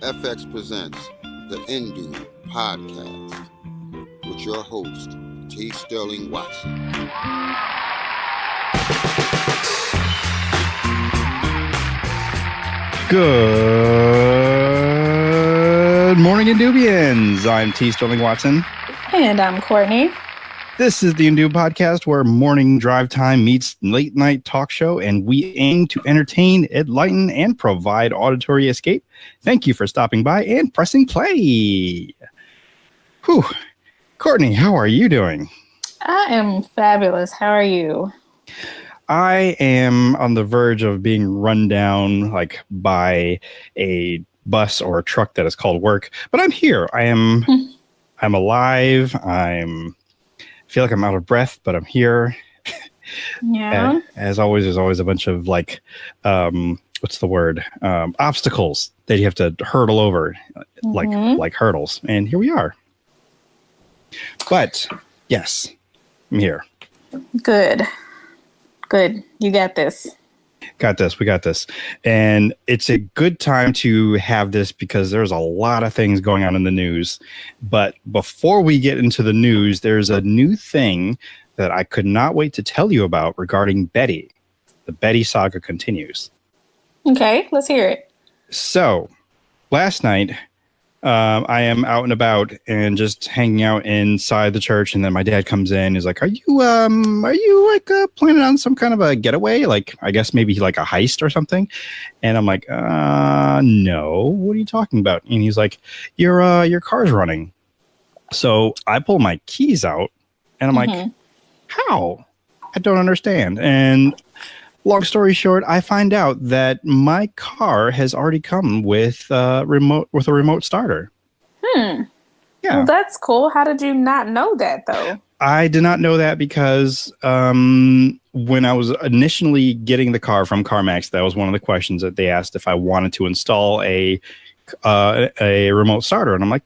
FX presents the Indu Podcast with your host, T. Sterling Watson. Good morning, Indubians. I'm T. Sterling Watson. And I'm Courtney. This is the Indu Podcast, where morning drive time meets late night talk show, and we aim to entertain, enlighten, and provide auditory escape. Thank you for stopping by and pressing play. Whew. Courtney, how are you doing? I am fabulous. How are you? I am on the verge of being run down by a bus or a truck that is called work, but I'm here. I'm alive. I feel like I'm out of breath, but I'm here. Yeah. As always, there's always a bunch of what's the word? Obstacles that you have to hurdle over, like hurdles. And here we are. But yes, I'm here. Good. You got this. We got this. And it's a good time to have this because there's a lot of things going on in the news. But before we get into the news, there's a new thing that I could not wait to tell you about regarding Bettye. The Bettye saga continues. Okay, let's hear it. So, last night, I am out and about and just hanging out inside the church, and then my dad comes in. He's like, "Are you planning on some kind of a getaway? Like, I guess maybe like a heist or something?" And I'm like, "No. What are you talking about?" And he's like, "Your car's running." So I pull my keys out, and I'm like, "How? I don't understand." And long story short, I find out that my car has already come with a remote starter. Yeah. Well, that's cool. How did you not know that, though? I did not know that because when I was initially getting the car from CarMax, that was one of the questions that they asked if I wanted to install a remote starter. And I'm like,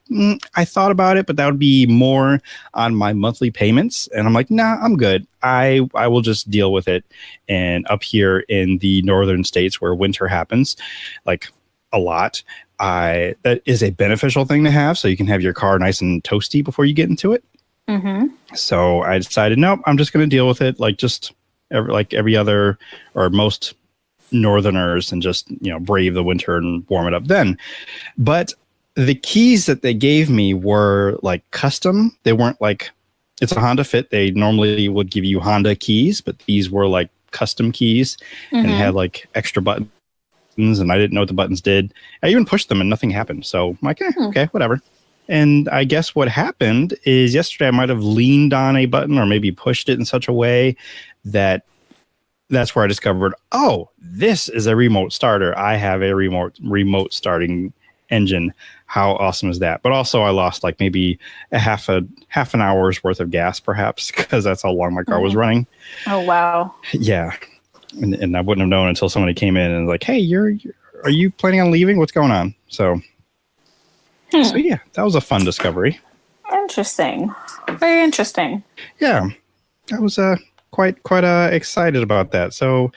I thought about it, but that would be more on my monthly payments. And I'm like, nah, I'm good. I will just deal with it. And up here in the northern states where winter happens, like a lot, that is a beneficial thing to have. So you can have your car nice and toasty before you get into it. So I decided, nope, I'm just going to deal with it like every other or most northerners, and just brave the winter and warm it up then. But the keys that they gave me were like custom. They weren't like, it's a Honda Fit. They normally would give you Honda keys, but these were like custom keys and had like extra buttons, and I didn't know what the buttons did. I even pushed them and nothing happened. So I'm like, okay, whatever. And I guess what happened is yesterday I might have leaned on a button or maybe pushed it in such a way that's where I discovered, oh, this is a remote starter. I have a remote starting engine. How awesome is that? But also I lost like maybe a half an hour's worth of gas, perhaps, because that's how long my car was running. Oh, wow. Yeah. And I wouldn't have known until somebody came in and like, hey, are you planning on leaving? What's going on? So yeah, that was a fun discovery. Interesting. Very interesting. Yeah. I was quite excited about that. So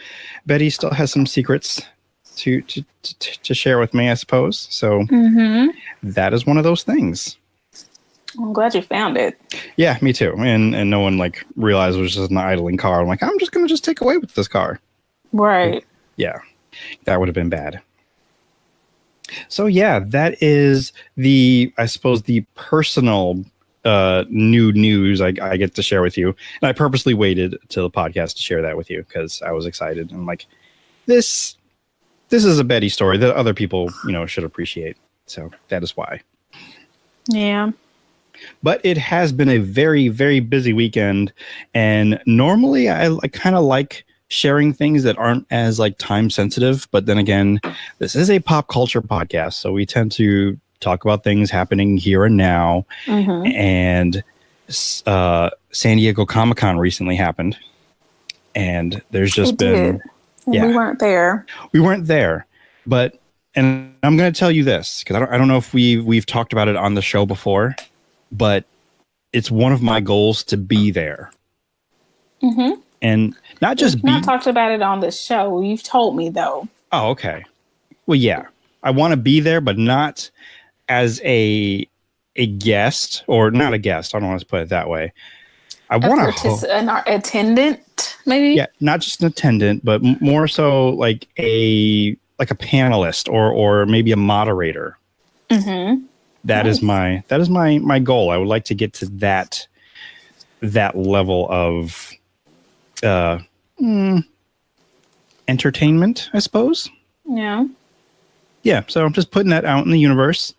Bettye still has some secrets to share with me, I suppose. So that is one of those things. I'm glad you found it. Yeah, me too. And no one realized it was just an idling car. I'm like, I'm just going to take away with this car. Right. Yeah, that would have been bad. So yeah, that is I suppose the personal new news I get to share with you. And I purposely waited till the podcast to share that with you because I was excited. I'm like, this is a Bettye story that other people, should appreciate. So that is why. Yeah. But it has been a very, very busy weekend. And normally I kind of like sharing things that aren't as time sensitive. But then again, this is a pop culture podcast. So we tend to talk about things happening here and now. And San Diego ComicCon recently happened. And there's just been... Yeah. We weren't there. But, and I'm going to tell you this, because I don't know if we've talked about it on the show before, but it's one of my goals to be there. And not just We've not talked about it on the show. You've told me, though. Oh, okay. Well, yeah. want to be there, but not as a guest, or not a guest. I don't want to put it that way. I want to an attendant, maybe. Yeah, not just an attendant, but more so like a panelist or maybe a moderator. Mm-hmm. That is my goal. I would like to get to that level of entertainment, I suppose. Yeah. Yeah, so I'm just putting that out in the universe.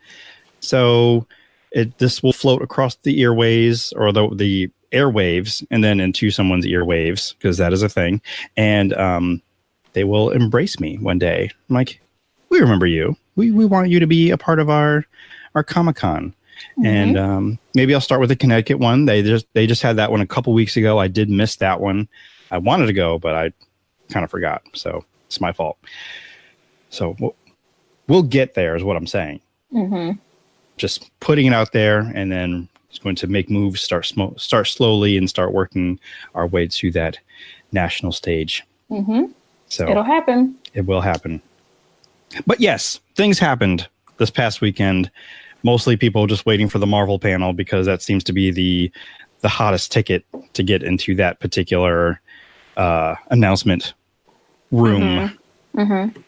So this will float across the airways, or the airwaves, and then into someone's earwaves, because that is a thing. And they will embrace me one day. I'm like, we remember you. We want you to be a part of our Comic-Con. Mm-hmm. And maybe I'll start with the Connecticut one. They just had that one a couple weeks ago. I did miss that one. I wanted to go, but I kind of forgot. So it's my fault. So we'll get there is what I'm saying. Mm-hmm. Just putting it out there, and then it's going to make moves, start slowly, and start working our way to that national stage. Mm-hmm. So it'll happen. It will happen. But yes, things happened this past weekend. Mostly people just waiting for the Marvel panel, because that seems to be the hottest ticket to get into that particular announcement room. Mm-hmm. Mm-hmm.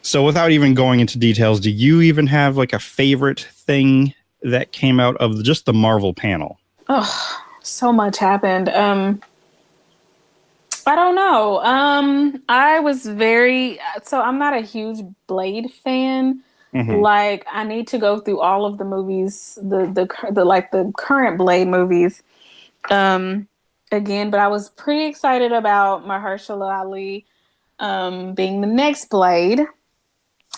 So without even going into details, do you even have like a favorite thing that came out of just the Marvel panel? Oh, so much happened. I don't know. I was so I'm not a huge Blade fan. Mm-hmm. Like, I need to go through all of the movies, the current Blade movies, again. But I was pretty excited about Mahershala Ali being the next Blade.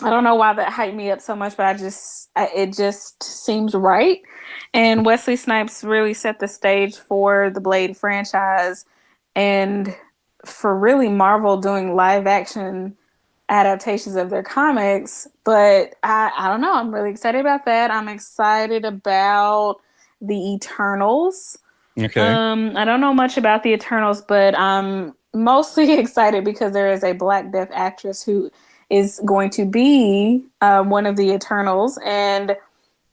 I don't know why that hyped me up so much, but it just seems right. And Wesley Snipes really set the stage for the Blade franchise, and for really Marvel doing live action adaptations of their comics. But I don't know. I'm really excited about that. I'm excited about the Eternals. Okay. I don't know much about the Eternals, but I'm mostly excited because there is a Black Death actress who is going to be one of the Eternals, and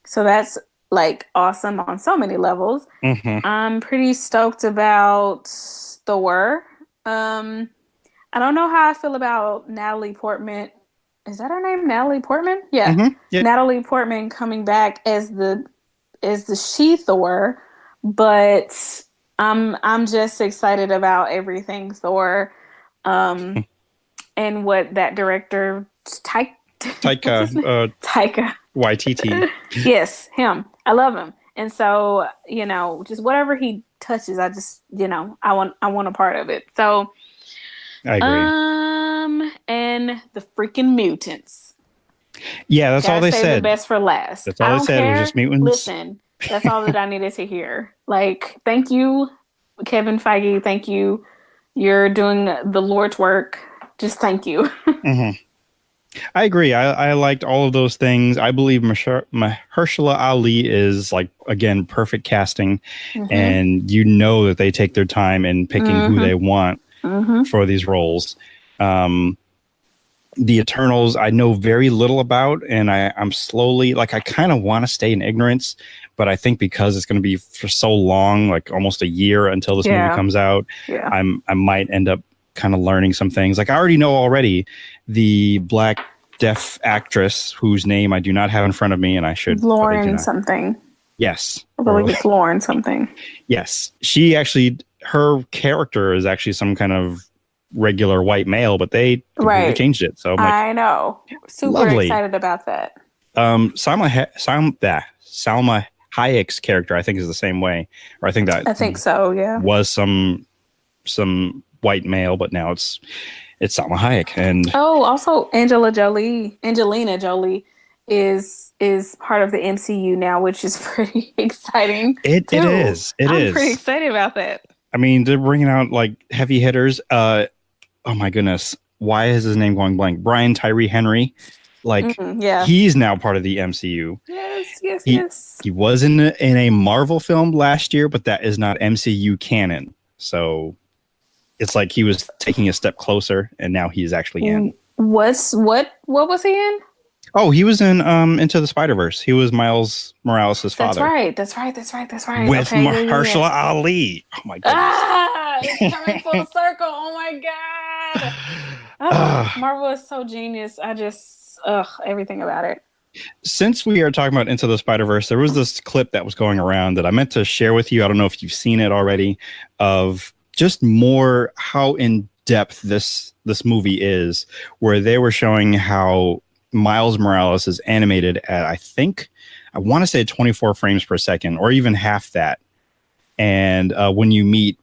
so that's like awesome on so many levels. Mm-hmm. I'm pretty stoked about Thor. I don't know how I feel about Natalie Portman. Is that her name? Natalie Portman? Yeah. Mm-hmm. Yeah. Natalie Portman coming back as the She-Thor, but I'm just excited about everything Thor. And what that director Taika Waititi. Yes, him. I love him. And so, just whatever he touches, I just, I want a part of it. So I agree. And the freaking mutants. Yeah, that's all they said. The best for last. That's all they said. It was just mutants. Listen, that's all that I needed to hear. Like, thank you, Kevin Feige. Thank you. You're doing the Lord's work. Just thank you. Mm-hmm. I agree. I liked all of those things. I believe Mahershala Ali is, like, again, perfect casting. Mm-hmm. And that they take their time in picking mm-hmm. who they want mm-hmm. for these roles. The Eternals, I know very little about, and I'm slowly, like, I kind of want to stay in ignorance, but I think because it's going to be for so long, like almost a year until this movie comes out, I might end up kind of learning some things. Like, I already know the Black Deaf actress whose name I do not have in front of me, and I should. Lauren something. Yes. I believe it's Lauren something. Yes. Her character is actually some kind of regular white male, but they changed it. So I'm like, I know. Super lovely. Excited about that. Salma Hayek's character, I think, is the same way. Or I think so, yeah. Was some white male, but now it's Salma Hayek. And also Angelina Jolie is part of the MCU now, which is pretty exciting. It is. I'm pretty excited about that. I mean, they're bringing out like heavy hitters. Oh my goodness, why is his name going blank? Brian Tyree Henry. Like, he's now part of the MCU. Yes. He was in a Marvel film last year, but that is not MCU canon. So it's like he was taking a step closer, and now he's actually in. What was he in? Oh, he was in Into the Spider-Verse. He was Miles Morales' father. That's right. With Okay, Mahershala Ali. Oh my goodness. It's coming full circle. Oh my god. Oh, Marvel is so genius. I just everything about it. Since we are talking about Into the Spider-Verse, there was this clip that was going around that I meant to share with you. I don't know if you've seen it already, of just more how in depth this movie is, where they were showing how Miles Morales is animated at, I want to say 24 frames per second, or even half that. And when you meet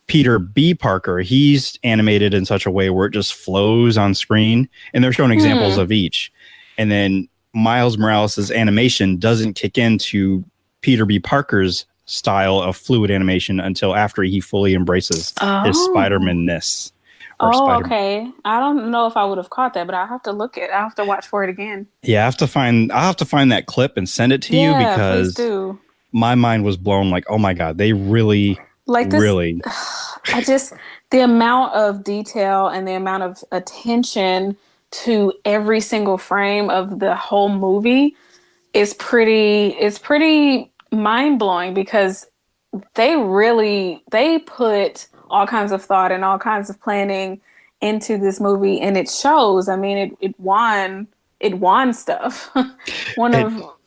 Peter B. Parker, he's animated in such a way where it just flows on screen, and they're showing examples of each. And then Miles Morales' animation doesn't kick into Peter B. Parker's style of fluid animation until after he fully embraces his Spider-Man-ness. Okay. I don't know if I would have caught that, but I'll have to I'll have to watch for it again. Yeah, I'll have to find that clip and send it to you, because my mind was blown. Like, oh my God, they really, really. The amount of detail and the amount of attention to every single frame of the whole movie is pretty mind-blowing, because they put all kinds of thought and all kinds of planning into this movie, and it shows. I mean, it won stuff.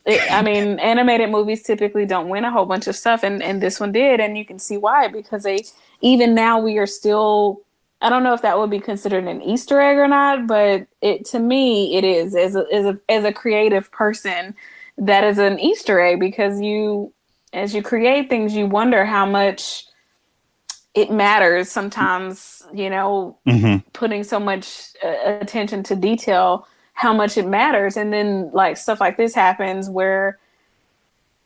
Animated movies typically don't win a whole bunch of stuff, and this one did, and you can see why, because even now we are still, I don't know if that would be considered an Easter egg or not, but to me it is, as a creative person, that is an Easter egg, because as you create things, you wonder how much it matters sometimes, putting so much attention to detail, how much it matters. And then like stuff like this happens where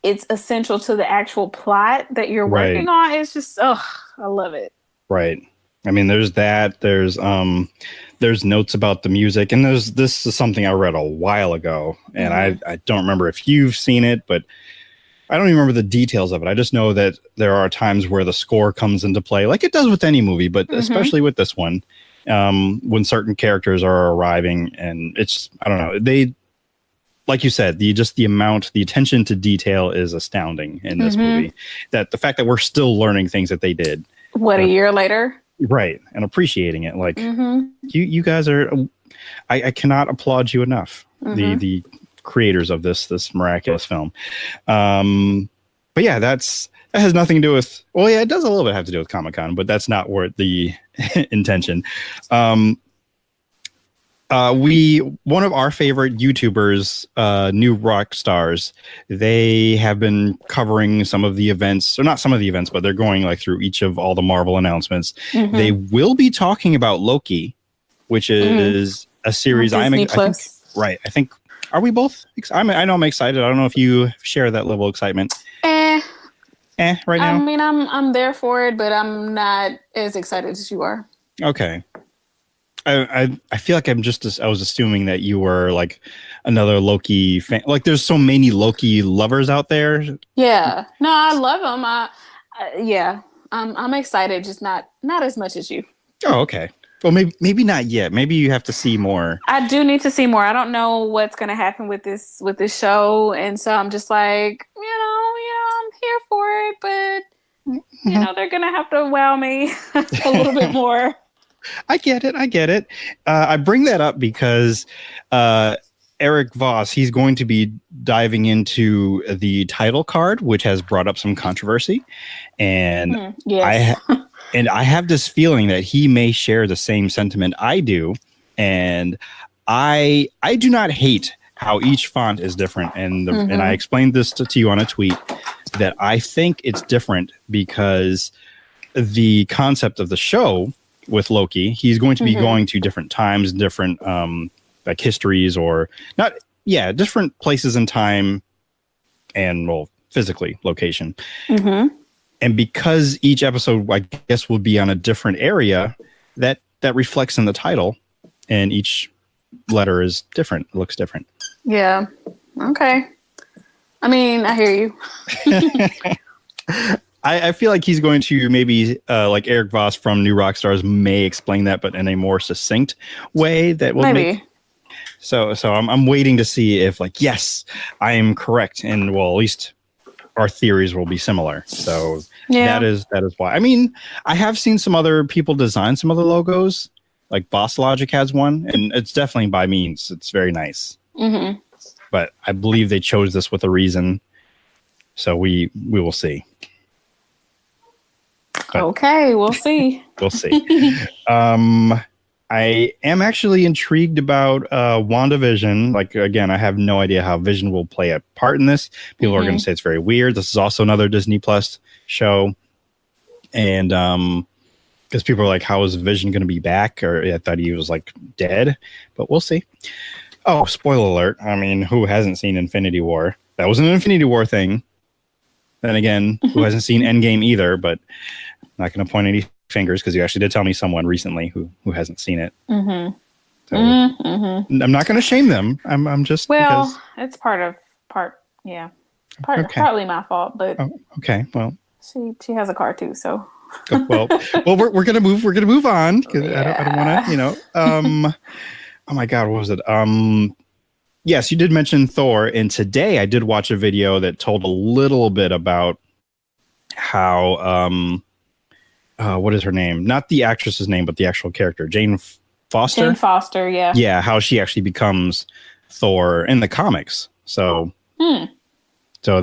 it's essential to the actual plot that you're working on. It's just, I love it. Right. I mean, there's that, there's notes about the music, and this is something I read a while ago, and I don't remember if you've seen it, but I don't even remember the details of it. I just know that there are times where the score comes into play, like it does with any movie, but especially with this one, when certain characters are arriving, and it's, I don't know, they, like you said, the attention to detail is astounding in this movie. That the fact that we're still learning things that they did. A year later? Right. And appreciating it. Like, you guys are, I cannot applaud you enough. The creators of this miraculous film. But yeah, that has nothing to do with, well, yeah, it does a little bit have to do with Comic-Con, but that's not where the intention. One of our favorite YouTubers, New Rock Stars, they have been covering some of the events, or not some of the events, but they're going like through each of all the Marvel announcements. They will be talking about Loki, which is a series I think, are we both? I know I'm excited. I don't know if you share that level of excitement. Right now. I mean, I'm there for it, but I'm not as excited as you are. Okay. I feel like I was assuming that you were like another Loki fan. Like, there's so many Loki lovers out there. Yeah. No, I love them. I'm excited, just not as much as you. Oh, okay. Well, maybe not yet. Maybe you have to see more. I do need to see more. I don't know what's going to happen with this show, and so I'm just like, I'm here for it, but they're going to have to wow me a little bit more. I get it. I bring that up because Eric Voss, he's going to be diving into the title card, which has brought up some controversy, and I have this feeling that he may share the same sentiment I do. And I do not hate how each font is different. And and I explained this to you on a tweet, that I think it's different because the concept of the show with Loki, he's going to be going to different times, different like histories, or not. Yeah. Different places in time and, well, physically location. And because each episode, I guess, will be on a different area, that reflects in the title, and each letter is different. It looks different. Yeah. Okay. I mean, I hear you. I feel like he's going to maybe, like Eric Voss from New Rockstars may explain that, but in a more succinct way that will So I'm waiting to see if like, yes, I am correct. And well, at least our theories will be similar. So that is why. I mean, I have seen some other people design some other logos, like Boss Logic has one, and it's definitely by means. It's very nice. Mm-hmm. But I believe they chose this with a reason. So we will see. But okay, we'll see. We'll see. I am actually intrigued about WandaVision. Like, again, I have no idea how Vision will play a part in this. People are going to say it's very weird. This is also another Disney Plus show. And because people are like, how is Vision going to be back? Or I thought he was like dead, but we'll see. Oh, spoiler alert. I mean, who hasn't seen Infinity War? That was an Infinity War thing. Then again, who hasn't seen Endgame either, but I'm not going to point any fingers because you actually did tell me someone recently who hasn't seen it. Mm-hmm. So I'm not going to shame them. I'm just it's partly my fault, but okay. Well, she has a car too, so well we're gonna move on because I don't want to oh my god, what was it? Yes, you did mention Thor, and today I did watch a video that told a little bit about how what is her name? Not the actress's name, but the actual character, Jane Foster. Jane Foster, yeah. Yeah, how she actually becomes Thor in the comics. So, so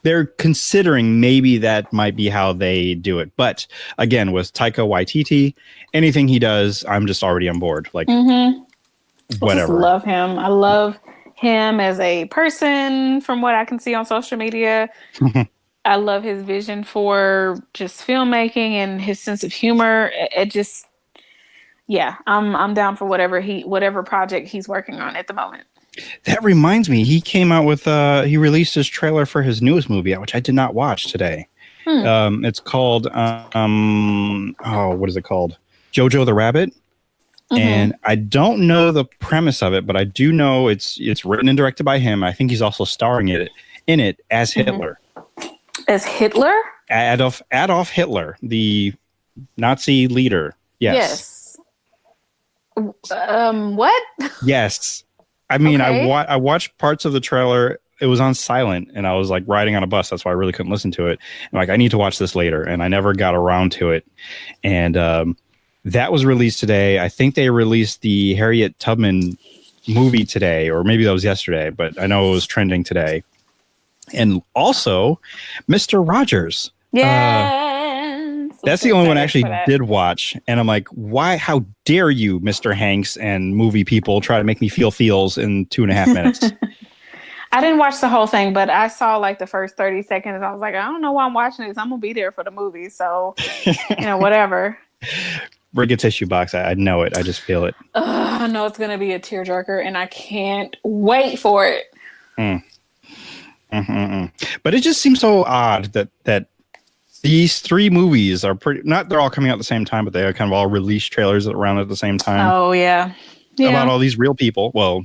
they're considering maybe that might be how they do it. But again, with Taika Waititi, anything he does, I'm just already on board. Like, whatever. I just love him. I love him as a person from what I can see on social media. I love his vision for just filmmaking and his sense of humor. It just, I'm down for whatever project he's working on at the moment. That reminds me, he came out with he released his trailer for his newest movie, which I did not watch today. It's called what is it called? Jojo the Rabbit. And I don't know the premise of it, but I do know it's written and directed by him. I think he's also starring in it as Hitler. As Hitler? Adolf Hitler, the Nazi leader. Yes. What? Yes. I mean, okay. I watched parts of the trailer. It was on silent, and I was like riding on a bus. That's why I really couldn't listen to it. I'm like, I need to watch this later, and I never got around to it. And that was released today. I think they released the Harriet Tubman movie today, or maybe that was yesterday, but I know it was trending today. And also, Mr. Rogers. Yes. That's the only one I actually did watch. And I'm like, why? How dare you, Mr. Hanks and movie people, try to make me feel feels in 2.5 minutes? I didn't watch the whole thing, but I saw like the first 30 seconds. I was like, I don't know why I'm watching this. I'm going to be there for the movie. So, whatever. Bring a tissue box. I know it. I just feel it. I know it's going to be a tearjerker, and I can't wait for it. But it just seems so odd that these 3 movies are they're all coming out at the same time, but they are kind of all released trailers around at the same time. Oh, yeah. About all these real people. Well,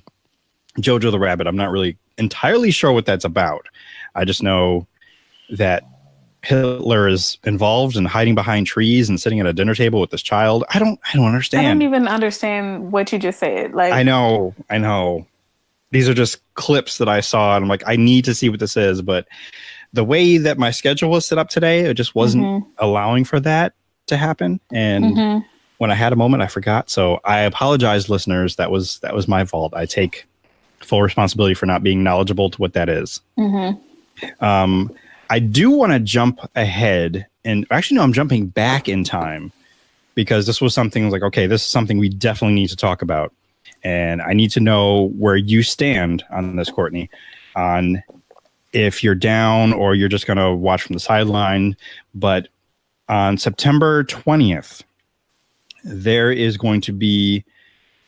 Jojo the Rabbit, I'm not really entirely sure what that's about. I just know that Hitler is involved and hiding behind trees and sitting at a dinner table with this child. I don't understand. I don't even understand what you just said. Like, I know. These are just clips that I saw, and I'm like, I need to see what this is. But the way that my schedule was set up today, it just wasn't allowing for that to happen. And when I had a moment, I forgot. So I apologize, listeners. That was my fault. I take full responsibility for not being knowledgeable to what that is. I do want to jump ahead, and actually, no, I'm jumping back in time because this was something like, okay, this is something we definitely need to talk about. And I need to know where you stand on this, Courtney, on if you're down or you're just going to watch from the sideline. But on September 20th, there is going to be,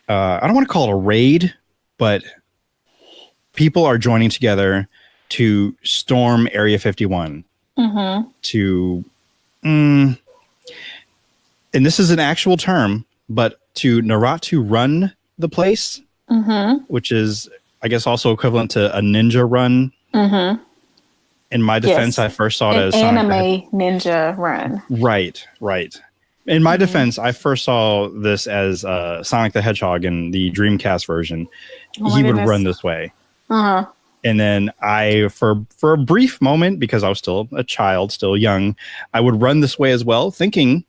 I don't want to call it a raid, but people are joining together to storm Area 51 and this is an actual term, but to Naruto run the place, which is, I guess, also equivalent to a ninja run. In my defense, I first saw it as anime ninja run. Right. In my defense, I first saw this as Sonic the Hedgehog in the Dreamcast version. He would run this way. Uh-huh. And then for a brief moment, because I was still a child, still young, I would run this way as well, thinking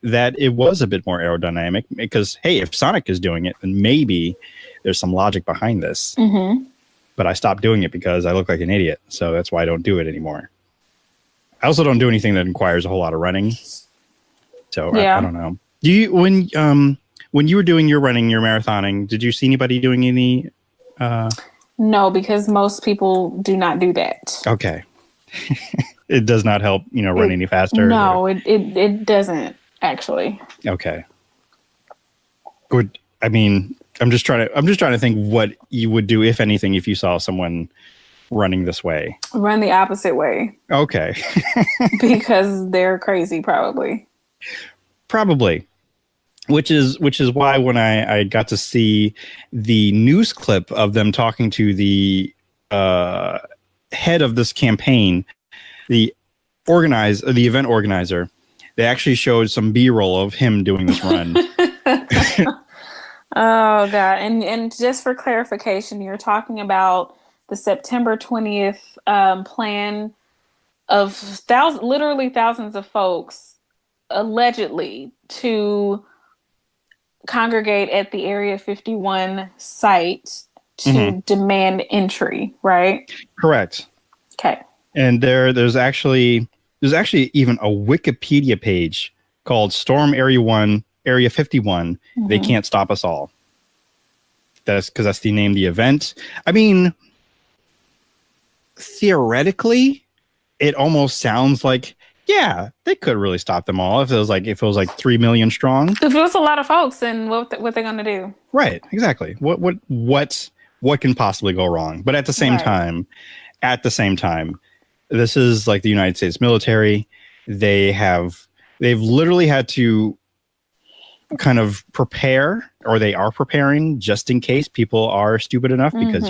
that it was a bit more aerodynamic. Because, hey, if Sonic is doing it, then maybe there's some logic behind this. Mm-hmm. But I stopped doing it because I look like an idiot. So that's why I don't do it anymore. I also don't do anything that requires a whole lot of running. So yeah. I don't know. Do you when you were doing your running, your marathoning, did you see anybody doing any? No, because most people do not do that. Okay. It does not help, run any faster. No, it doesn't actually. Okay. Good. I mean, I'm just trying to think what you would do, if anything, if you saw someone running this way. Run the opposite way. Okay. Because they're crazy, probably. Which is why when I got to see the news clip of them talking to the head of this campaign, the event organizer, they actually showed some B-roll of him doing this run. Oh God! And just for clarification, you're talking about the September 20th plan of literally thousands of folks allegedly to congregate at the Area 51 site to demand entry, right? Correct. Okay. And there's actually even a Wikipedia page called Storm Area 51. They can't stop us all. That's because that's the name of the event. I mean, theoretically, it almost sounds like, yeah, they could really stop them all if it was like 3 million strong. If it was a lot of folks, then what they're gonna do? Right, exactly. What can possibly go wrong? But at the same time, this is like the United States military. They've literally had to kind of prepare, or they are preparing just in case people are stupid enough, because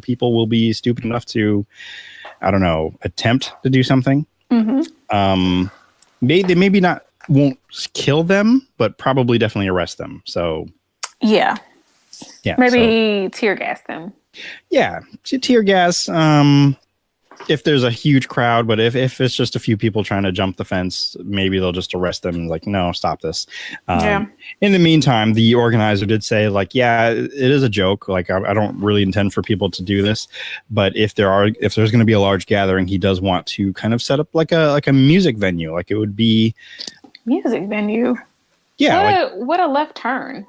people will be stupid enough to, I don't know, attempt to do something. They maybe won't kill them, but probably definitely arrest them. So yeah, maybe tear gas them. Yeah, tear gas. If there's a huge crowd, but if it's just a few people trying to jump the fence, maybe they'll just arrest them and like, no, stop this. In the meantime, the organizer did say, like, yeah, it is a joke. Like, I don't really intend for people to do this, but if there's going to be a large gathering, he does want to kind of set up like a music venue. Like, it would be music venue. Yeah. What a left turn.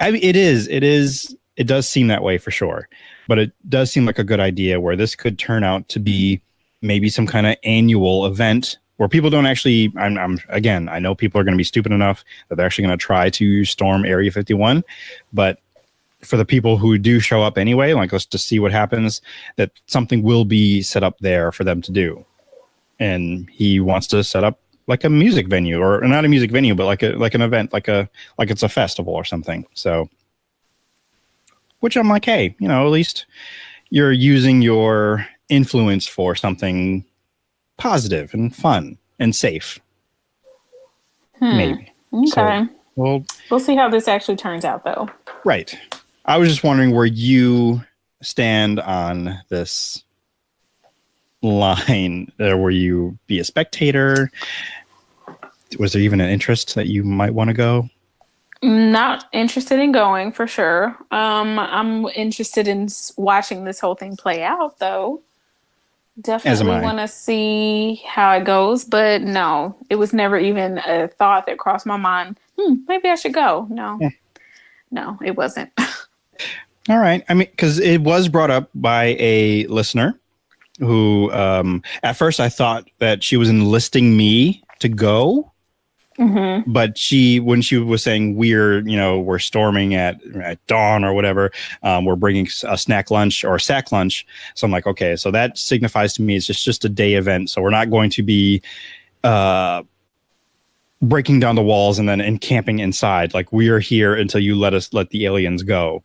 I mean, it is. It does seem that way for sure. But it does seem like a good idea where this could turn out to be maybe some kind of annual event where people don't actually, I know people are going to be stupid enough that they're actually going to try to storm Area 51. But for the people who do show up anyway, like, let's just see what happens, that something will be set up there for them to do. And he wants to set up like a music venue, or not a music venue, but like an event, like it's a festival or something. So, which I'm like, hey, at least you're using your influence for something positive and fun and safe. Maybe. Okay. So, we'll see how this actually turns out, though. Right. I was just wondering where you stand on this line. Will you be a spectator? Was there even an interest that you might want to go? Not interested in going, for sure. I'm interested in watching this whole thing play out, though. Definitely want to see how it goes, but no, it was never even a thought that crossed my mind. Maybe I should go. No, it wasn't. All right. I mean, because it was brought up by a listener who, at first I thought that she was enlisting me to go. But when she was saying we're storming at dawn or whatever, we're bringing a sack lunch. So I'm like, okay, so that signifies to me it's just a day event. So we're not going to be breaking down the walls and then encamping inside. Like, we are here until you let the aliens go.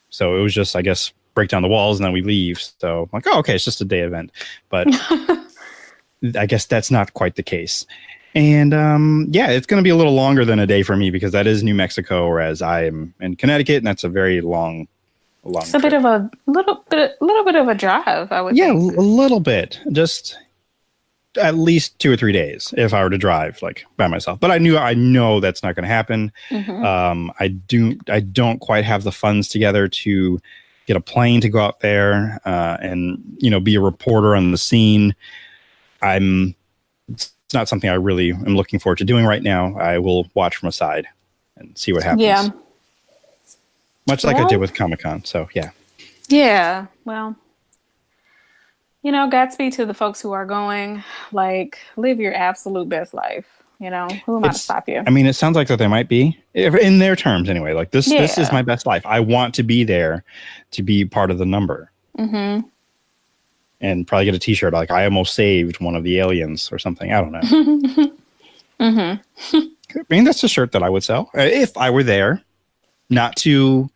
So it was just, I guess, break down the walls and then we leave. So I'm like, oh, okay, it's just a day event. But I guess that's not quite the case. And yeah, it's going to be a little longer than a day for me because that is New Mexico, whereas I am in Connecticut, and that's a very long It's a trip. little bit of a drive, I would Yeah, a think. little bit. Just at least 2 or 3 days if I were to drive like by myself. But I know that's not going to happen. I don't quite have the funds together to get a plane to go out there and be a reporter on the scene. It's not something I really am looking forward to doing right now. I will watch from a side and see what happens. Yeah. Much like I did with Comic-Con. So yeah. Yeah. Well, Godspeed to the folks who are going. Like, live your absolute best life. Who am I to stop you? I mean, it sounds like that they might be, in their terms anyway. Like this is my best life. I want to be there to be part of the number. Mm-hmm. And probably get a T-shirt like I almost saved one of the aliens or something. I don't know. Mm-hmm. I mean, that's a shirt that I would sell if I were there, not to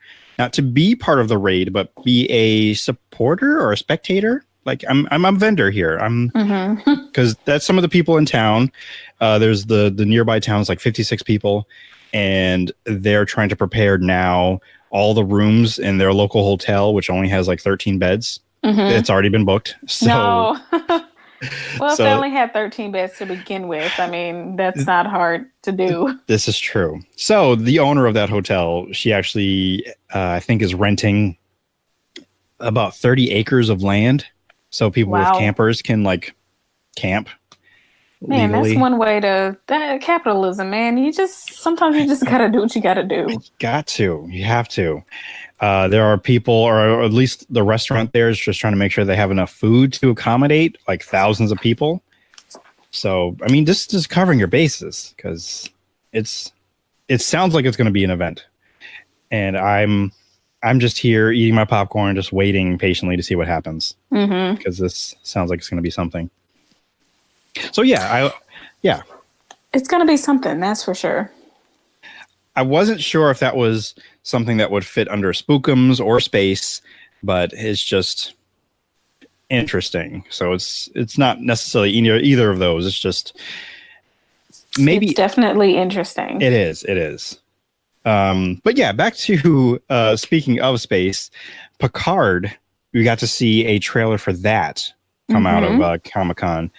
be part of the raid, but be a supporter or a spectator. Like I'm a vendor here. Because that's some of the people in town. There's the nearby towns, like 56 people, and they're trying to prepare now all the rooms in their local hotel, which only has like 13 beds. It's already been booked. So, no. Well, if they only had 13 beds to begin with, I mean, that's not hard to do. This is true. So the owner of that hotel, she actually, I think, is renting about 30 acres of land. So people with campers can like camp. Man, legally. That's one way to capitalism, man. Sometimes you just got to do what you got to do. You have to. There are people, or at least the restaurant there is just trying to make sure they have enough food to accommodate like thousands of people. So, I mean, this is covering your bases because it sounds like it's going to be an event, and I'm just here eating my popcorn, just waiting patiently to see what happens because this sounds like it's going to be something. So yeah, it's going to be something, that's for sure. I wasn't sure if that was something that would fit under Spookums or Space, but it's just interesting. So it's not necessarily either of those. It's just maybe it's definitely interesting. It is. But yeah, back to speaking of Space, Picard. We got to see a trailer for that come out of Comic-Con.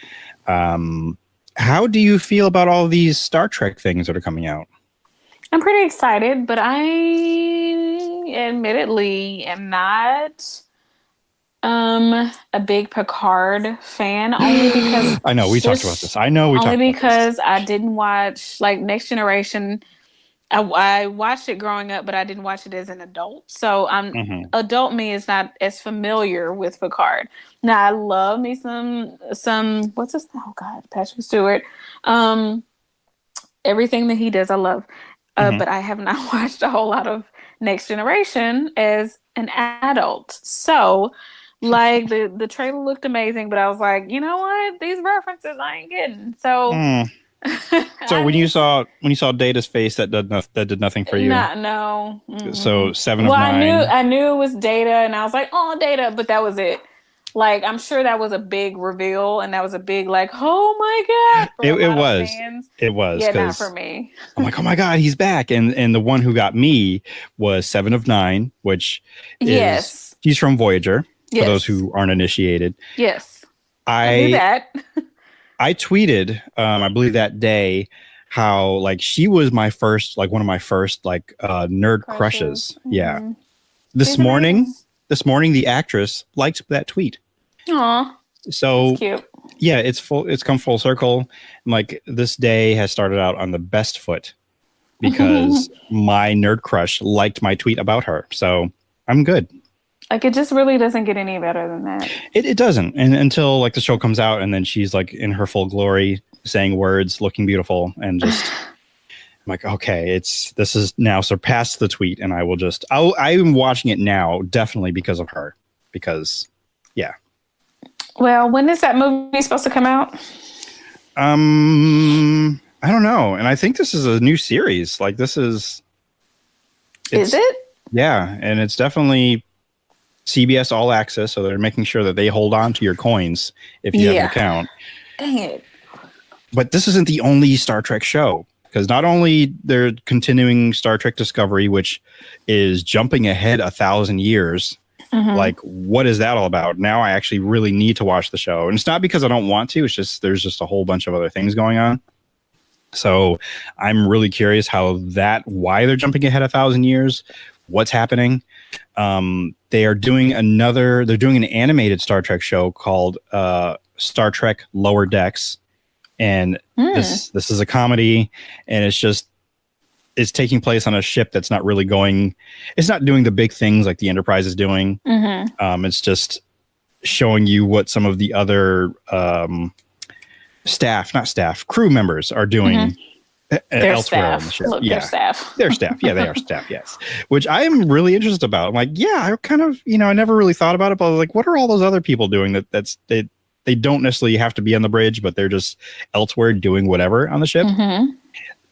How do you feel about all these Star Trek things that are coming out? I'm pretty excited, but I admittedly am not a big Picard fan, only because I know we talked about this. Only because I didn't watch like Next Generation. I watched it growing up, but I didn't watch it as an adult. So adult me is not as familiar with Picard. Now I love me some what's his oh God, Patrick Stewart. Everything that he does, I love. But I have not watched a whole lot of Next Generation as an adult. So like the trailer looked amazing, but I was like, you know what? These references I ain't getting. So So when you saw Data's face, that did nothing for you. No. So 7 of 9. I knew it was Data, and I was like, oh, Data, but that was it. Like, I'm sure that was a big reveal, and that was a big like, oh my God. It was. Yeah, not for me. I'm like, oh my God, he's back. And the one who got me was 7 of 9, which is he's from Voyager. For those who aren't initiated. Yes. I knew that. I tweeted, I believe that day, how like she was one of my first like nerd crushes. Yeah. This morning, the actress liked that tweet. Aw. So that's cute. Yeah, it's come full circle. Like this day has started out on the best foot because my nerd crush liked my tweet about her. So I'm good. Like, it just really doesn't get any better than that. It doesn't. And until like the show comes out and then she's like in her full glory, saying words, looking beautiful, and just I'm like, okay, this is now surpassed the tweet, and I'm watching it now definitely because of her. Because yeah. Well, when is that movie supposed to come out? I don't know. And I think this is a new series. Like this is it? Yeah, and it's definitely CBS All Access, so they're making sure that they hold on to your coins if you have an account. Dang it. But this isn't the only Star Trek show, because not only they're continuing Star Trek Discovery, which is jumping ahead 1,000 years. Like, what is that all about? Now I actually really need to watch the show. And it's not because I don't want to. It's just there's just a whole bunch of other things going on. So I'm really curious why they're jumping ahead 1,000 years, what's happening. They're doing an animated Star Trek show called Star Trek Lower Decks. And this is a comedy, and it's taking place on a ship that's not really it's not doing the big things like the Enterprise is doing. It's just showing you what some of the other crew members are doing elsewhere on the ship. Their staff. Their staff. Yeah, they are staff, yes. Which I am really interested about. I'm like, yeah, I kind of, I never really thought about it, but I was like, what are all those other people doing they don't necessarily have to be on the bridge, but they're just elsewhere doing whatever on the ship.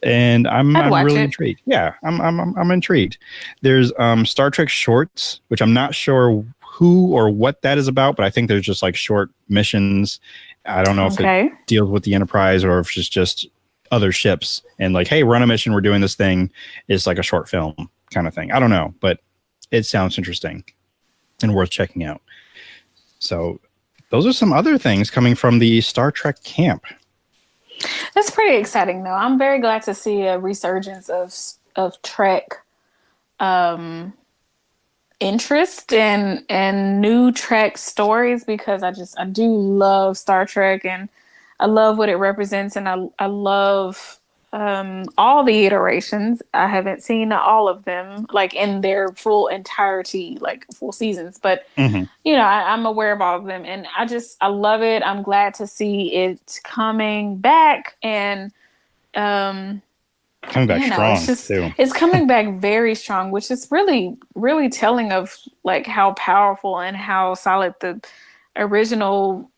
And I'm really intrigued. Yeah, I'm intrigued. There's Star Trek Shorts, which I'm not sure who or what that is about, but I think there's just like short missions. I don't know if it deals with the Enterprise or if it's just other ships and like, hey, we're on a mission, we're doing this thing. It's like a short film kind of thing. I don't know, but it sounds interesting and worth checking out. So those are some other things coming from the Star Trek camp. That's pretty exciting, though. I'm very glad to see a resurgence of Trek interest and new Trek stories, because I do love Star Trek and I love what it represents, and I love all the iterations. I haven't seen all of them like in their full entirety, like full seasons, but I'm aware of all of them, and I love it. I'm glad to see it coming back and coming back strong too. It's coming back very strong, which is really, really telling of like how powerful and how solid the original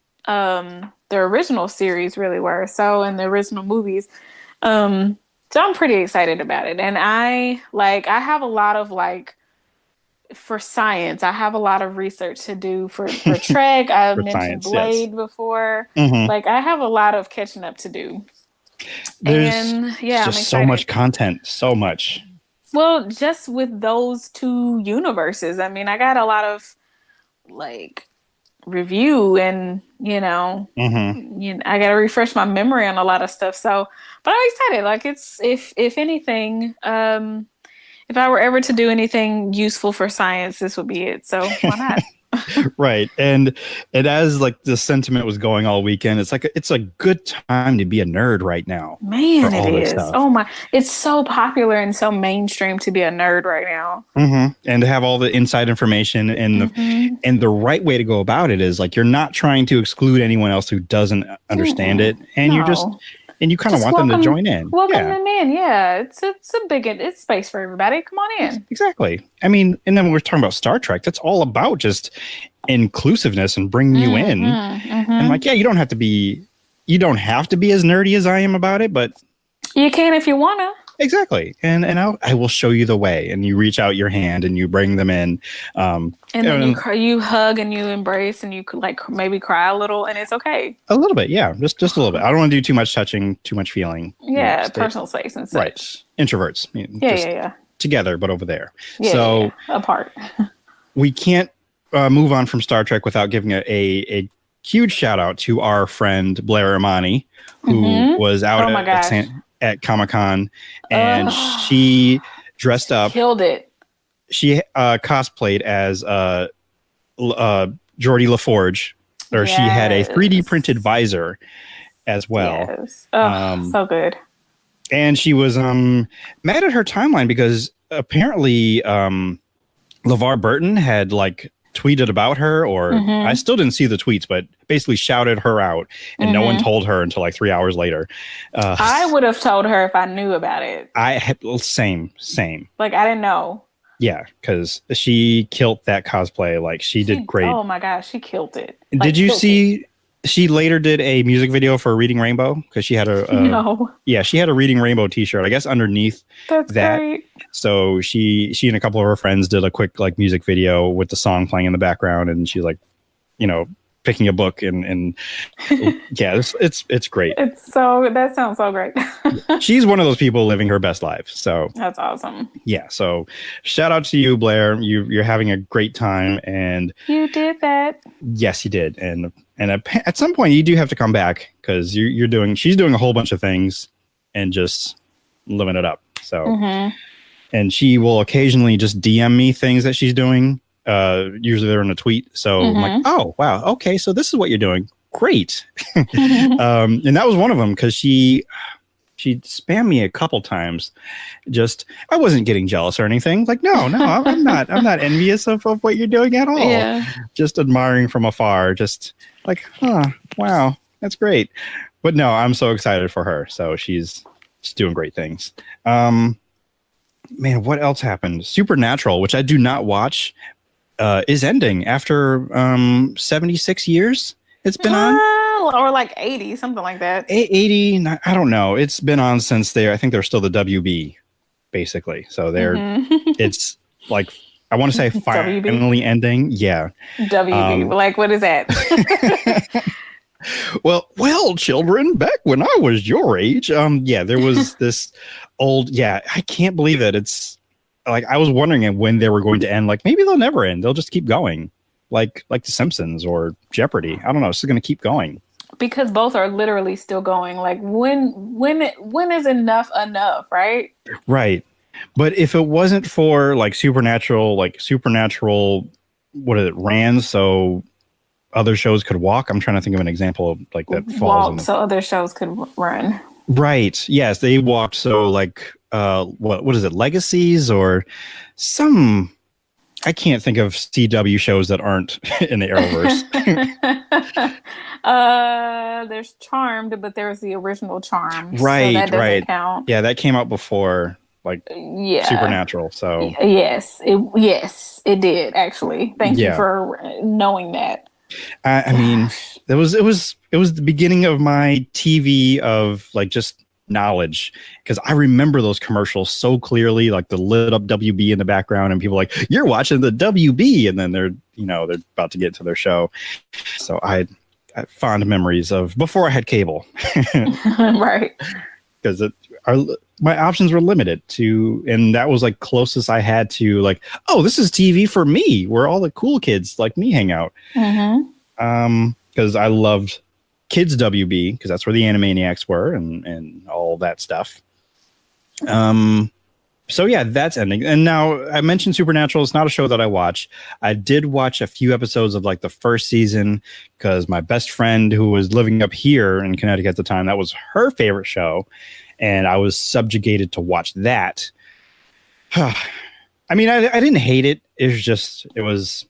series really were. So, in the original movies. So I'm pretty excited about it. And I have a lot of for science, I have a lot of research to do for Trek. I mentioned Blade before. Like, I have a lot of catching up to do. There's just so much content, so much. Well, just with those two universes, I mean, I got a lot of review and I got to refresh my memory on a lot of stuff. So, but I'm excited. Like, it's if anything, if I were ever to do anything useful for science, this would be it. So why not? Right. And as the sentiment was going all weekend, it's a good time to be a nerd right now. Man, it is. Oh my, it's so popular and so mainstream to be a nerd right now. And to have all the inside information and the right way to go about it is you're not trying to exclude anyone else who doesn't understand it. And you kind of want them to join in. Welcome them in. Yeah. It's space for everybody. Come on in. Exactly. I mean, and then we're talking about Star Trek. That's all about just inclusiveness and bringing you in. And you don't have to be as nerdy as I am about it, but you can if you want to. Exactly. And I will show you the way, and you reach out your hand and you bring them in. And then you hug and you embrace and you maybe cry a little, and it's okay. A little bit. Yeah. Just a little bit. I don't want to do too much touching, too much feeling. Yeah. Personal space and such. Right. Introverts. Yeah. Together, but over there. Yeah. Apart. We can't move on from Star Trek without giving a huge shout out to our friend Blair Imani, who was out at ComicCon, and she dressed up, killed it. She cosplayed as Geordi LaForge, or she had a 3D printed visor as well. Yes. So good. And she was mad at her timeline because apparently LeVar Burton had tweeted about her, or I still didn't see the tweets, but basically shouted her out, and no one told her until 3 hours later. I would have told her if I knew about it. Same. I didn't know. Yeah, because she killed that cosplay. She did great. Oh my gosh, she killed it. Did you see? She later did a music video for Reading Rainbow, because she had no. Yeah, she had a Reading Rainbow T-shirt, I guess, underneath That's that. Great. So she and a couple of her friends did a quick music video with the song playing in the background, and she's picking a book and yeah, it's great. That sounds so great. She's one of those people living her best life. So that's awesome. Yeah. So shout out to you, Blair. You're having a great time, and you did that. Yes, you did. And at some point you do have to come back because she's doing a whole bunch of things and just living it up. So, and she will occasionally just DM me things that she's doing. Usually they're in a tweet. So I'm like, oh, wow. Okay. So this is what you're doing. Great. And that was one of them because she spammed me a couple times. I wasn't getting jealous or anything. Like, no, I'm not envious of what you're doing at all. Yeah. Just admiring from afar. Just like, wow, that's great. But no, I'm so excited for her. So she's doing great things. Man, what else happened? Supernatural, which I do not watch, is ending after 76 years. It's been on, or like 80, something like that. 80. I don't know. It's been on since I think they're still the WB, basically. So it's like, I want to say finally ending. Yeah. WB. Like, what is that? Well, children, back when I was your age, there was this I can't believe it. It's like, I was wondering when they were going to end. Like, maybe they'll never end. They'll just keep going. Like The Simpsons or Jeopardy. I don't know. It's going to keep going. Because both are literally still going. Like, when is enough, right? Right. But if it wasn't for Supernatural, what is it, ran so other shows could walk? I'm trying to think of an example of that falls so other shows could run. Right. Yes, they walked. So what is it? Legacies or some? I can't think of CW shows that aren't in the Arrowverse. There's Charmed, but there's the original Charmed. Right. So that doesn't count. Yeah, that came out before Supernatural. So yes, it did actually. Thank you for knowing that. I mean, it was the beginning of my TV of just knowledge, because I remember those commercials so clearly, like the lit up WB in the background and people like, you're watching the WB, and then they're about to get to their show. So I had fond memories of before I had cable. Right. Because my options were limited to, and that was closest I had to this is TV for me, where all the cool kids like me hang out. Because I loved Kids WB, because that's where the Animaniacs were and all that stuff. So yeah, that's ending. And now I mentioned Supernatural. It's not a show that I watch. I did watch a few episodes of the first season because my best friend who was living up here in Connecticut at the time, that was her favorite show. And I was subjugated to watch that. I mean, I didn't hate it. It was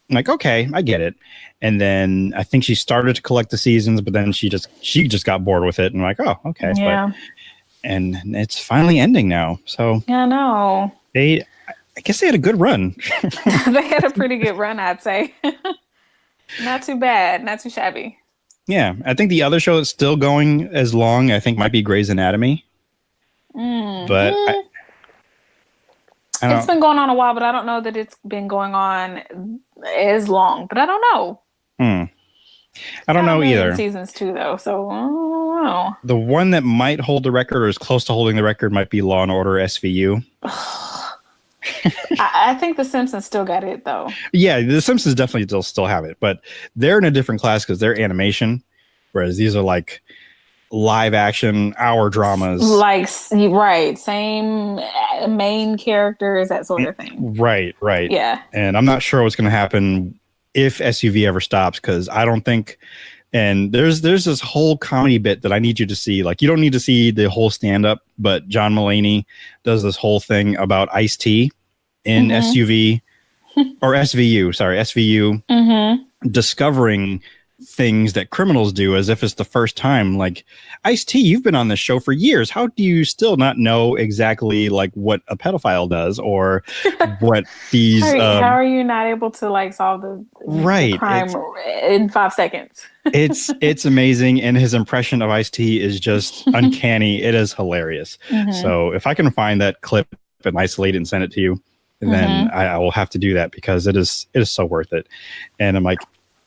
like, okay, I get it. And then I think she started to collect the seasons, but then she just got bored with it and like, oh, okay. Yeah. And it's finally ending now. So yeah, no. I guess they had a good run. They had a pretty good run, I'd say. Not too bad, not too shabby. Yeah, I think the other show that's still going as long, I think, might be Grey's Anatomy. But it's been going on a while, but I don't know that it's been going on as long. But I don't know. I don't know either. Seasons 2 though, so I don't know. The one that might hold the record or is close to holding the record might be Law and Order SVU. I think The Simpsons still got it though. Yeah, The Simpsons definitely still have it, but they're in a different class because they're animation, whereas these are live action hour dramas. Right, same main characters, that sort of thing. Right. Yeah. And I'm not sure what's going to happen if SUV ever stops, because I don't think. And there's this whole comedy bit that I need you to see. You don't need to see the whole stand up, but John Mulaney does this whole thing about Ice-T in SUV or SVU. Sorry, SVU, discovering things that criminals do as if it's the first time. Like, Ice-T, you've been on this show for years. How do you still not know exactly what a pedophile does or what these? How are you not able to solve the crime in 5 seconds? it's amazing, and his impression of Ice-T is just uncanny. It is hilarious. So if I can find that clip and isolate it and send it to you, then I will have to do that, because it is so worth it. And I'm like,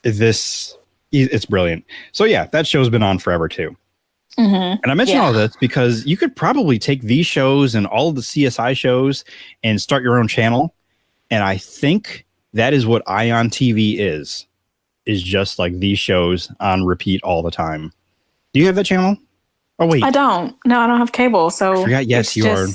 this It's brilliant. So yeah, that show's been on forever too. And I mention all this because you could probably take these shows and all of the CSI shows and start your own channel. And I think that is what Ion TV is just like these shows on repeat all the time. Do you have that channel? Oh, wait. I don't. No, I don't have cable. So I forgot. Yes, you are.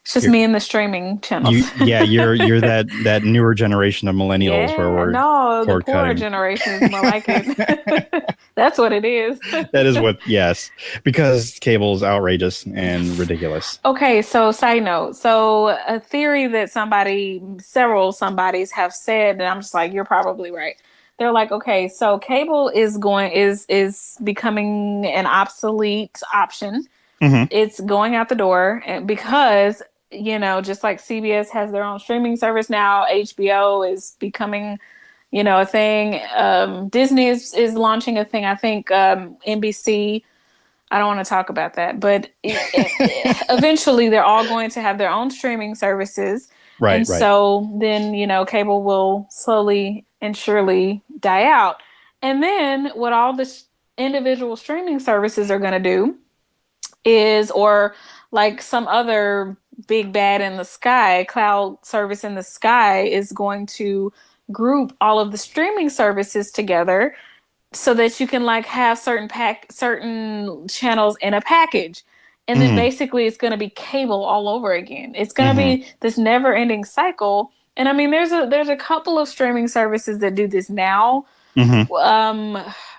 It's just me and the streaming channels. You're that newer generation of millennials where we're the poorer generation is more like it. That's what it is. That is what, yes, because cable is outrageous and ridiculous. Okay, so side note. So a theory that several somebodies have said, and I'm just like, you're probably right. They're like, okay, so cable is becoming an obsolete option. It's going out the door because, just like CBS has their own streaming service now, HBO is becoming, a thing. Disney is launching a thing. I think NBC, I don't want to talk about that, but eventually they're all going to have their own streaming services. Right. And so then, cable will slowly and surely die out. And then what all the individual streaming services are going to do is, or like some other big bad in the sky, cloud service in the sky is going to group all of the streaming services together so that you can like have certain channels in a package. And then basically it's going to be cable all over again. It's going to be this never ending cycle. And I mean, there's a couple of streaming services that do this now.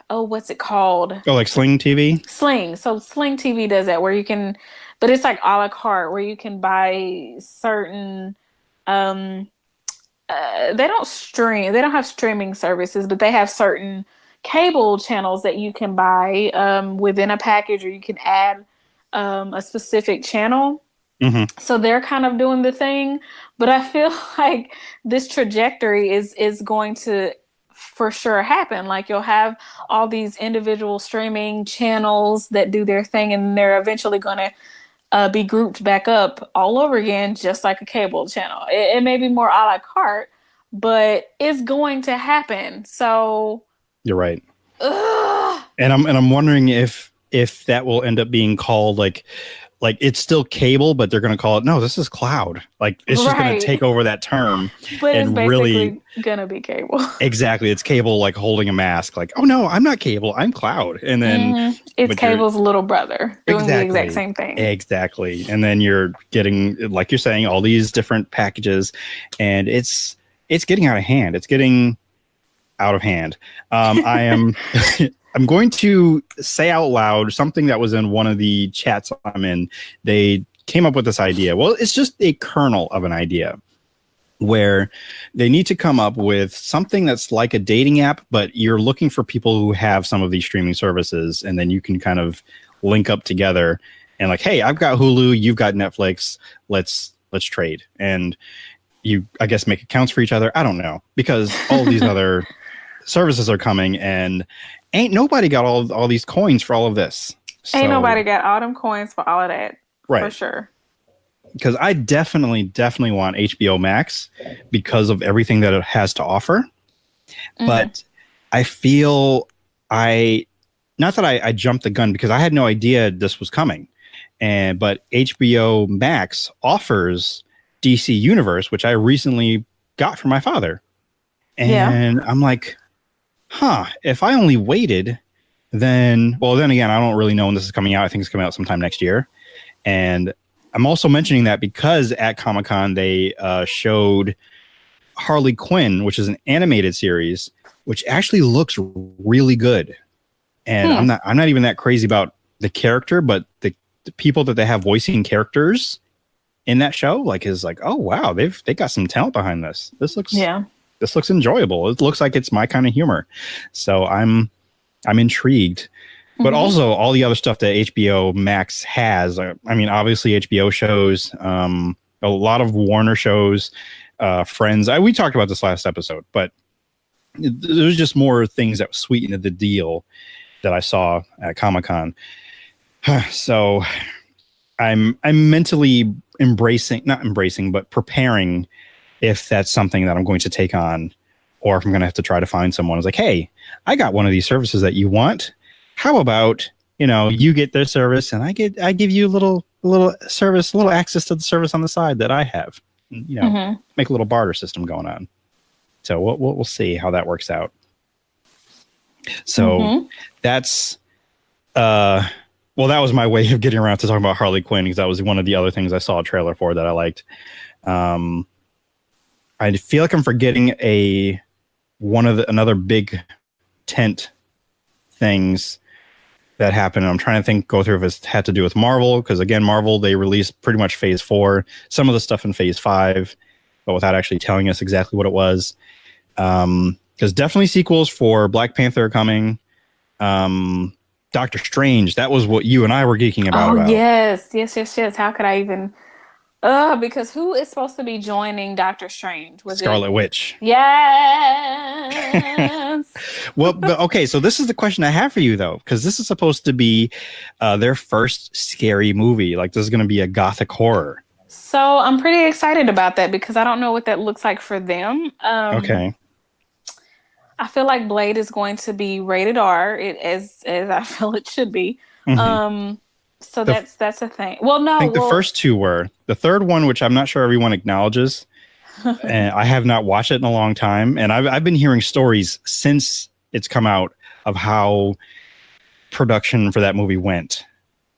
What's it called? Oh, like Sling TV? Sling. So Sling TV does that where you can, but it's like a la carte where you can buy certain, they don't have streaming services, but they have certain cable channels that you can buy within a package, or you can add a specific channel. So they're kind of doing the thing, but I feel like this trajectory is going to for sure happen. Like you'll have all these individual streaming channels that do their thing, and they're eventually going to be grouped back up all over again, just like a cable channel. It may be more a la carte, but it's going to happen. So you're right. And I'm wondering if that will end up being called like it's still cable, but they're going to call it, no, this is cloud. Like it's just going to take over that term. But it's basically going to be cable. Exactly. It's cable like holding a mask. Like, oh no, I'm not cable. I'm cloud. And then it's cable's little brother doing the exact same thing. Exactly. And then you're getting, like you're saying, all these different packages, and it's getting out of hand. It's getting out of hand. I'm going to say out loud something that was in one of the chats I'm in. They came up with this idea. Well, it's just a kernel of an idea where they need to come up with something that's like a dating app, but you're looking for people who have some of these streaming services, and then you can kind of link up together and like, hey, I've got Hulu, you've got Netflix, let's trade. And you, I guess, make accounts for each other. I don't know, because all these other services are coming, and ain't nobody got all these coins for all of this. Ain't nobody got all them coins for all of that. Right. For sure. Because I definitely want HBO Max because of everything that it has to offer. But I feel not that I jumped the gun, because I had no idea this was coming. But HBO Max offers DC Universe, which I recently got from my father. And I'm like, if I only waited, then again, I don't really know when this is coming out. I think it's coming out sometime next year. And I'm also mentioning that because at Comic-Con, they showed Harley Quinn, which is an animated series, which actually looks really good. And I'm not even that crazy about the character, but the people that they have voicing characters in that show, like, is like, oh wow, they got some talent behind this. This looks enjoyable. It looks like it's my kind of humor. So I'm intrigued. But also all the other stuff that HBO Max has. I mean, obviously HBO shows, a lot of Warner shows, Friends. We talked about this last episode, but there's just more things that sweetened the deal that I saw at Comic-Con. So I'm mentally preparing if that's something that I'm going to take on, or if I'm going to have to try to find someone who's like, hey, I got one of these services that you want. How about, you get their service and I give you a little service, a little access to the service on the side that I have, make a little barter system going on. So we'll see how that works out. So that's, that was my way of getting around to talking about Harley Quinn, because that was one of the other things I saw a trailer for that I liked. I feel like I'm forgetting another big tent things that happened. I'm trying to go through if it's had to do with Marvel, because again, Marvel, they released pretty much phase 4, some of the stuff in phase 5, but without actually telling us exactly what it was. Because definitely sequels for Black Panther are coming. Doctor Strange, that was what you and I were geeking about. Oh, yes. How could I even? Because who is supposed to be joining Doctor Strange? Was Scarlet Witch. Yes. Well, but okay, so this is the question I have for you, though, because this is supposed to be their first scary movie. Like, this is going to be a gothic horror. So I'm pretty excited about that, because I don't know what that looks like for them. Okay. I feel like Blade is going to be rated R, as I feel it should be. So that's a thing. Well, no, I think the first two were. The third one, which I'm not sure everyone acknowledges, and I have not watched it in a long time, and I've been hearing stories since it's come out of how production for that movie went.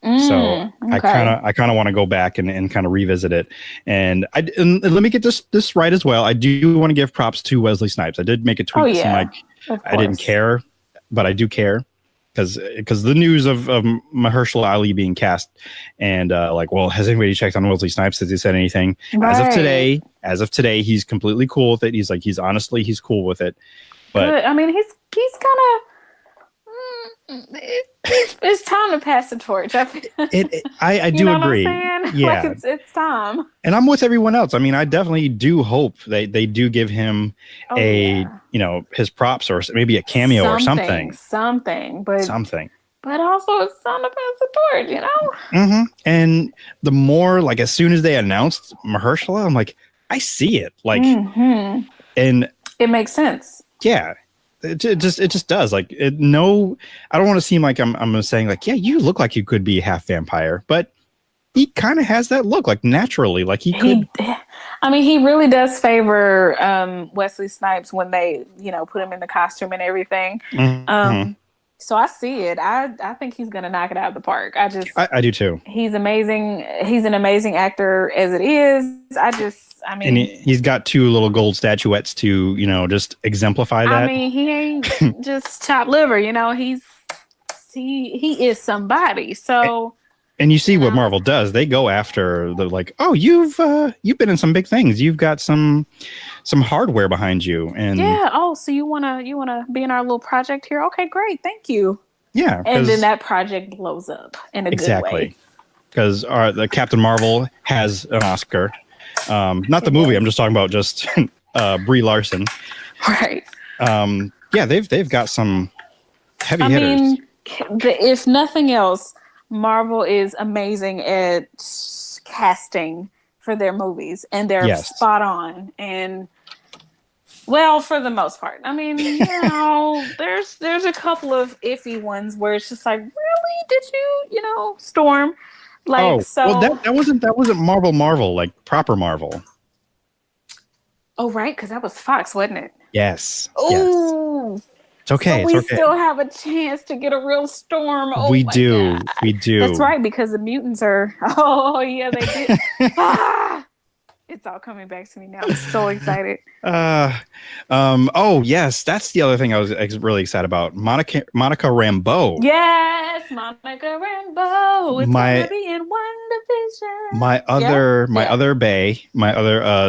So okay. I kind of want to go back and kind of revisit it. And let me get this right as well. I do want to give props to Wesley Snipes. I did make a tweet saying I didn't care, but I do care because the news of Mahershala Ali being cast and has anybody checked on Wesley Snipes? Has he said anything? Right. As of today, he's completely cool with it. He's cool with it. But I mean, he's kind of. It's time to pass the torch. I do agree. Yeah, it's time. And I'm with everyone else. I mean, I definitely do hope they do give him his props or maybe a cameo or something. But also it's time to pass the torch. And the more as soon as they announced Mahershala, I'm like, I see it. And it makes sense. Yeah. It just does. I don't want to seem like I'm saying you look like you could be half vampire, but he kind of has that look naturally, he could. I mean, he really does favor Wesley Snipes when they put him in the costume and everything. So I see it. I think he's gonna knock it out of the park. I do too. He's amazing. He's an amazing actor as it is. And he's got 2 little gold statuettes to, just exemplify that. I mean, he ain't just chopped liver, he is somebody. So, and you see what Marvel does. They go after you've been in some big things. You've got some hardware behind you. And so you wanna be in our little project here? Okay, great, thank you. Yeah. And then that project blows up in a good way. Because the Captain Marvel has an Oscar. Not the movie. I'm just talking about just Brie Larson. Right. They've got some heavy hitters. Mean, if nothing else, Marvel is amazing at casting for their movies, and they're spot on. And for the most part, I mean, there's a couple of iffy ones where it's just really, did you, Storm? That wasn't Marvel, proper Marvel. Oh, right, because that was Fox, wasn't it? Yes. Oh, yes. It's okay. So we still have a chance to get a real Storm. Oh, we do. That's right, because the mutants are. Oh, yeah, they did. It's all coming back to me now. I'm so excited. Oh yes, that's the other thing I was really excited about. Monica Rambeau. Yes, Monica Rambeau. It's gonna be in WandaVision. My other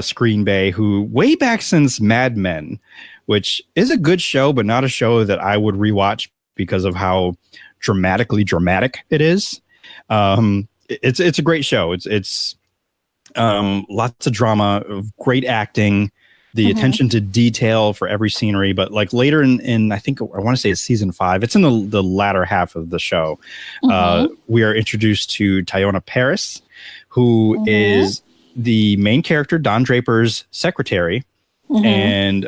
screen bae, who way back since Mad Men, which is a good show, but not a show that I would rewatch because of how dramatic it is. It's a great show. It's lots of drama, great acting, the attention to detail for every scenery. But later in I think I want to say it's season 5. It's in the latter half of the show. We are introduced to Teyonah Parris, who is the main character, Don Draper's secretary, and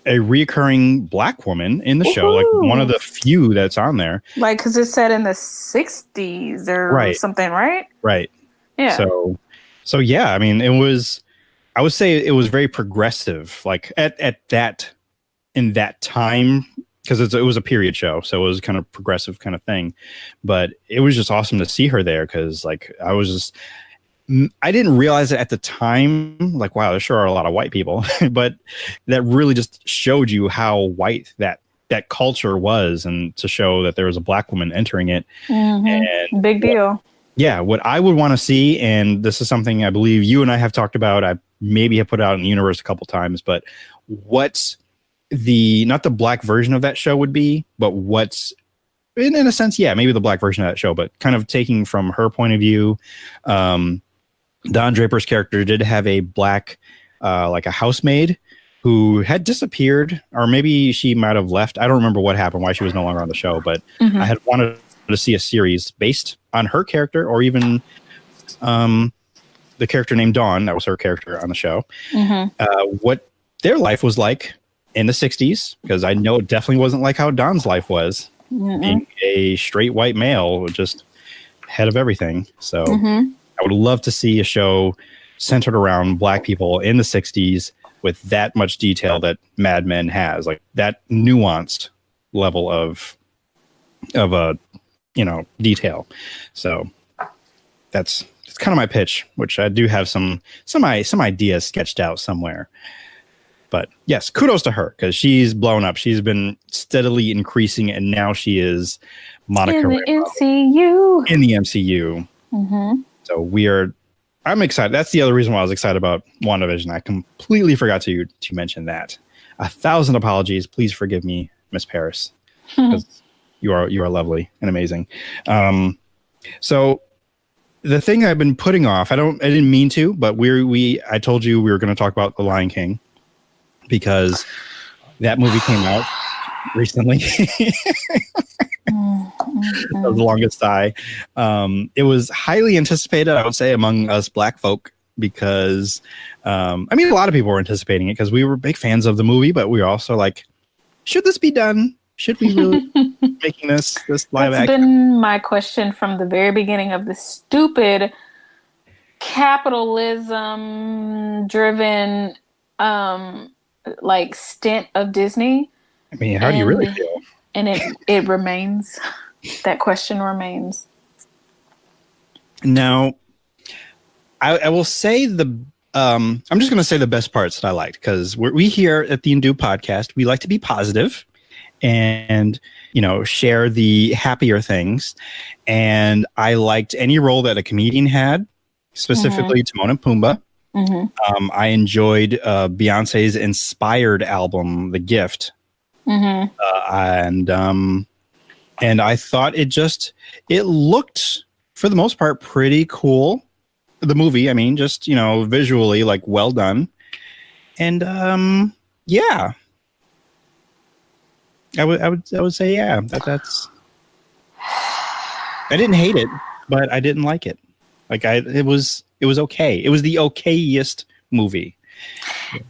a reoccurring black woman in the show, like one of the few that's on there. Like, because it's set in the 60s or something, right? Right. Yeah. So yeah, I mean, I would say it was very progressive, like in that time, because it was a period show, so it was kind of progressive kind of thing. But it was just awesome to see her there, because like I didn't realize it at the time, like, wow, there sure are a lot of white people, but that really just showed you how white that culture was, and to show that there was a black woman entering it. And big deal. What I would want to see, and this is something I believe you and I have talked about, I maybe have put out in the universe a couple times, but what's not the black version of that show would be, but what's in a sense, maybe the black version of that show, but kind of taking from her point of view. Don Draper's character did have a black, like a housemaid who had disappeared, or maybe she might have left. I don't remember what happened, why she was no longer on the show, but I had wanted to see a series based on her character, or even the character named Dawn, that was her character on the show, what their life was like in the 60s, because I know it definitely wasn't like how Dawn's life was, being a straight white male, just head of everything. So I would love to see a show centered around black people in the 60s with that much detail that Mad Men has, like that nuanced level of detail. So that's kind of my pitch, which I do have some ideas sketched out somewhere. But yes, kudos to her, because she's blown up. She's been steadily increasing, and now she is Monica in the MCU. In the MCU. So I'm excited. That's the other reason why I was excited about WandaVision. I completely forgot to mention that. 1,000 apologies. Please forgive me, Miss Paris, because you are lovely and amazing. So the thing I've been putting off, I didn't mean to, but I told you we were going to talk about The Lion King, because that movie came out recently. That was the longest sigh. It was highly anticipated, I would say, among us black folk, because a lot of people were anticipating it because we were big fans of the movie, but we were also like, should this be done? Should we really be making this live action? That's been my question from the very beginning of the stupid capitalism driven like stint of Disney. I mean, how do you really feel? And it remains. That question remains. Now, I will say I'm just going to say the best parts that I liked, because we here at the Indu podcast, we like to be positive and, share the happier things. And I liked any role that a comedian had, specifically Timon and Pumbaa. I enjoyed Beyonce's inspired album, The Gift. And I thought it looked, for the most part, pretty cool. The movie, just, visually, like, well done. And yeah, I would say, yeah, that's, I didn't hate it, but I didn't like it. Like, it was okay. It was the Okayiest movie.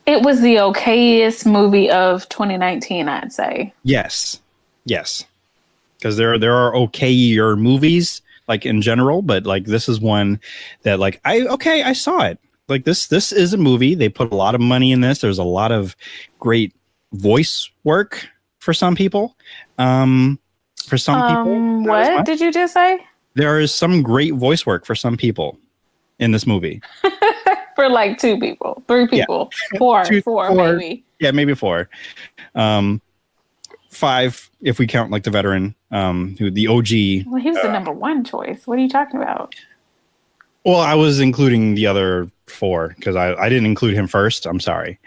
It was the Okayiest movie of 2019, I'd say. Yes. Because there are okayer movies, like, in general, but like this is one that, like, I saw it. Like, this is a movie. They put a lot of money in this. There's a lot of great voice work for some people. What did you just say? There is some great voice work for some people in this movie. For like 2 people, 3 people, yeah. 4 maybe. Yeah, maybe 4. 5 if we count like the veteran, who the OG. Well, he was the number 1 choice. What are you talking about? Well, I was including the other 4 because I didn't include him first. I'm sorry.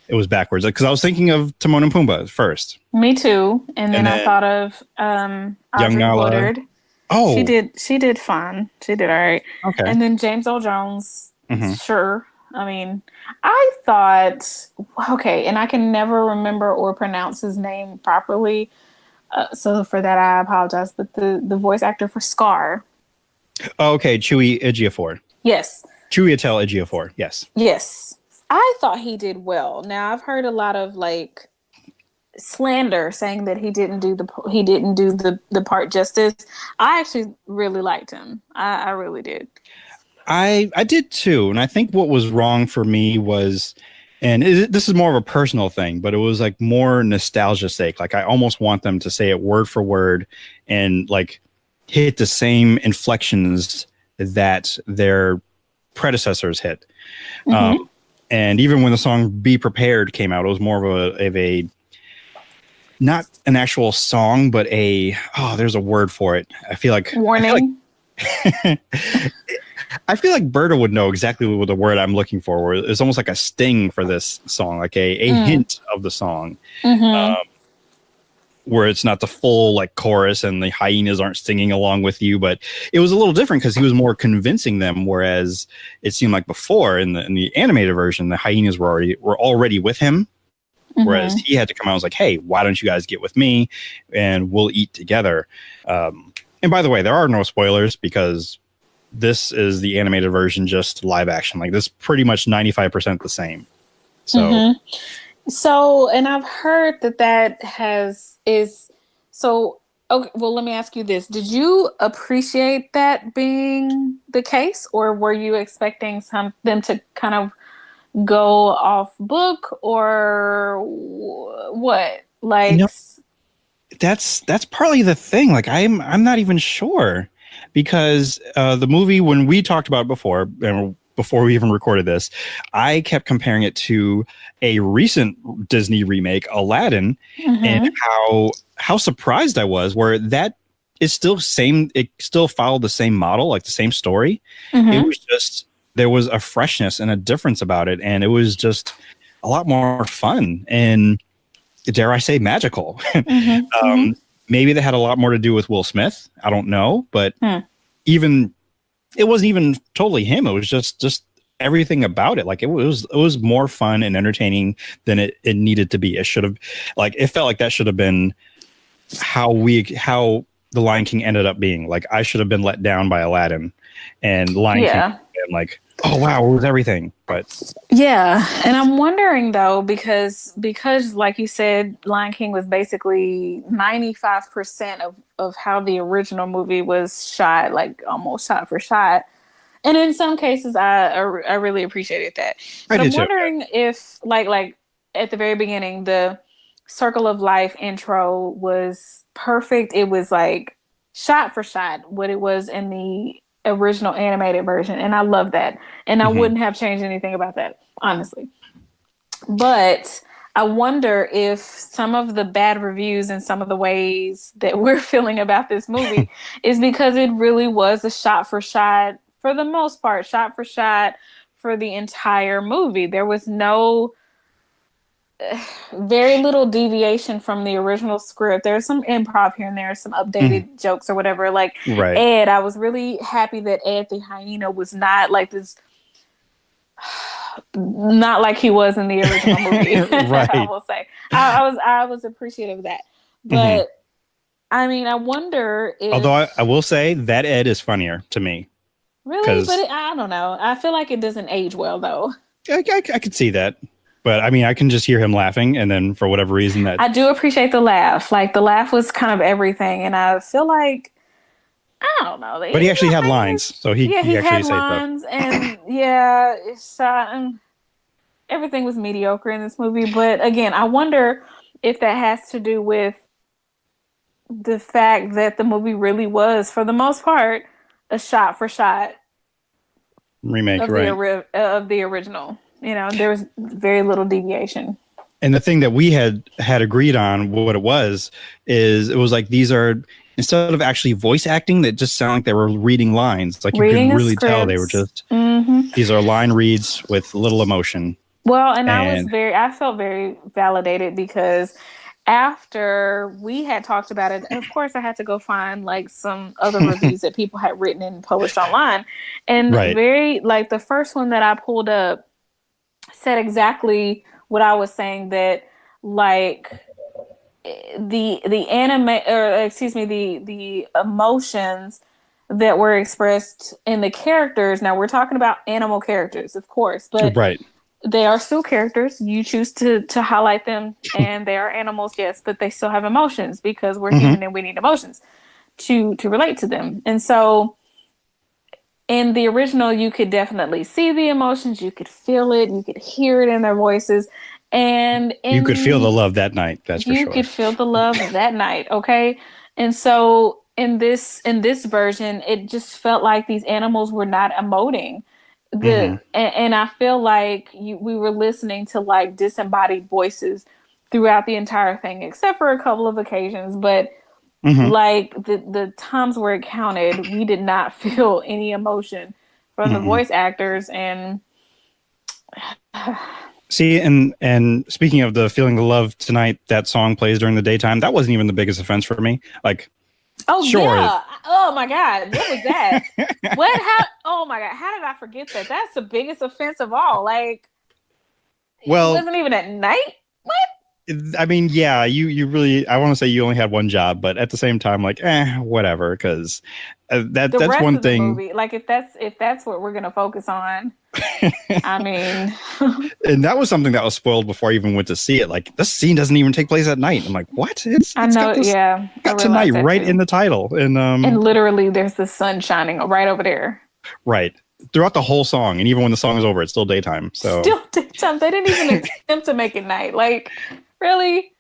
It was backwards, because I was thinking of Timon and Pumbaa first. Me too. And then I thought of Audrey Woodard. Oh, she did fine. She did all right. Okay. And then James Earl Jones. Sure. I mean, I thought, okay, and I can never remember or pronounce his name properly. So for that, I apologize. But the voice actor for Scar. Oh, okay, Chewie Ejiofor. Yes. Chewie Ejiofor. Yes. Yes. I thought he did well. Now I've heard a lot of like slander saying that he didn't do the part justice. I actually really liked him. I really did. I did too, and I think what was wrong for me was, and this is more of a personal thing, but it was like more nostalgia sake. Like I almost want them to say it word for word and like hit the same inflections that their predecessors hit. And even when the song "Be Prepared" came out, it was more of a not an actual song, but there's a word for it. I feel like warning. I feel like Berta would know exactly what the word I'm looking for. Where it's almost like a sting for this song, like a hint of the song, where it's not the full like chorus and the hyenas aren't singing along with you. But it was a little different because he was more convincing them. Whereas it seemed like before in the animated version, the hyenas were already with him. Whereas he had to come out and was like, hey, why don't you guys get with me and we'll eat together. And by the way, there are no spoilers because this is the animated version, just live action. Like this is pretty much 95% the same. So, so, and I've heard that so, okay, well, let me ask you this. Did you appreciate that being the case, or were you expecting them to kind of go off book or what? Like, that's partly the thing. Like I'm not even sure because the movie, when we talked about it before we even recorded this, I kept comparing it to a recent Disney remake, Aladdin, and how surprised I was where that is still same. It still followed the same model, like the same story. It was just, there was a freshness and a difference about it. And it was just a lot more fun and, dare I say, magical. Maybe that had a lot more to do with Will Smith. I don't know. But even it wasn't even totally him. It was just everything about it. Like it was more fun and entertaining than it needed to be. It should have, like, it felt like that should have been how the Lion King ended up being. Like I should have been let down by Aladdin, and Lion King, and like, oh wow, it was everything. But yeah, and I'm wondering though, because like you said, Lion King was basically 95% of how the original movie was shot, like almost shot for shot. And in some cases, I really appreciated that. But I'm wondering if like at the very beginning, the Circle of Life intro was perfect. It was like shot for shot what it was in the original animated version, and I love that. And I wouldn't have changed anything about that, honestly. But I wonder if some of the bad reviews and some of the ways that we're feeling about this movie is because it really was a shot for shot, for the most part, shot for shot for the entire movie. There was very little deviation from the original script. There's some improv here and there, some updated jokes or whatever. Like Ed, I was really happy that Ed the hyena was not like this, not like he was in the original movie. I will say I was appreciative of that. But I mean, I wonder if, although I will say that Ed is funnier to me. Really, but I don't know. I feel like it doesn't age well though. I could see that. But I mean, I can just hear him laughing, and then for whatever reason, that I do appreciate the laugh. Like the laugh was kind of everything, and I feel like I don't know. But he actually had lines, so he actually had said lines, stuff. And it's shot, and everything was mediocre in this movie. But again, I wonder if that has to do with the fact that the movie really was, for the most part, a shot for shot remake, of the original. You know, there was very little deviation. And the thing that we had agreed on, what it was like, these are, instead of actually voice acting, that just sound like they were reading lines. Like you could really tell they were just, these are line reads with little emotion. Well, and I felt very validated because after we had talked about it, of course I had to go find like some other reviews that people had written and published online. And the first one that I pulled up said exactly what I was saying, that like the emotions that were expressed in the characters. Now we're talking about animal characters, of course, but they are still characters. You choose to highlight them, and they are animals, yes, but they still have emotions because we're human and we need emotions to relate to them. And so in the original, you could definitely see the emotions, you could feel it, you could hear it in their voices, and you could feel the love that night. That's for sure. You could feel the love that night. Okay, and so in this version, it just felt like these animals were not emoting. And I feel like we were listening to like disembodied voices throughout the entire thing, except for a couple of occasions, but. Like the times where it counted, we did not feel any emotion from the voice actors. And see, and speaking of the feeling the love tonight, that song plays during the daytime. That wasn't even the biggest offense for me. Like, sure. Yeah. Oh my God, what was that? Oh my God, how did I forget that? That's the biggest offense of all. Like, well, it wasn't even at night. What? I mean, yeah, you really, I want to say you only had one job, but at the same time, like, whatever, because that's one thing. Movie, like if that's what we're gonna focus on, I mean, and that was something that was spoiled before I even went to see it. Like, this scene doesn't even take place at night. I'm like, what? I know, yeah, got tonight right in the title, and literally, there's the sun shining right over there. Right. Throughout the whole song, and even when the song is over, it's still daytime. So still daytime. They didn't even attempt to make it night. Like. Really?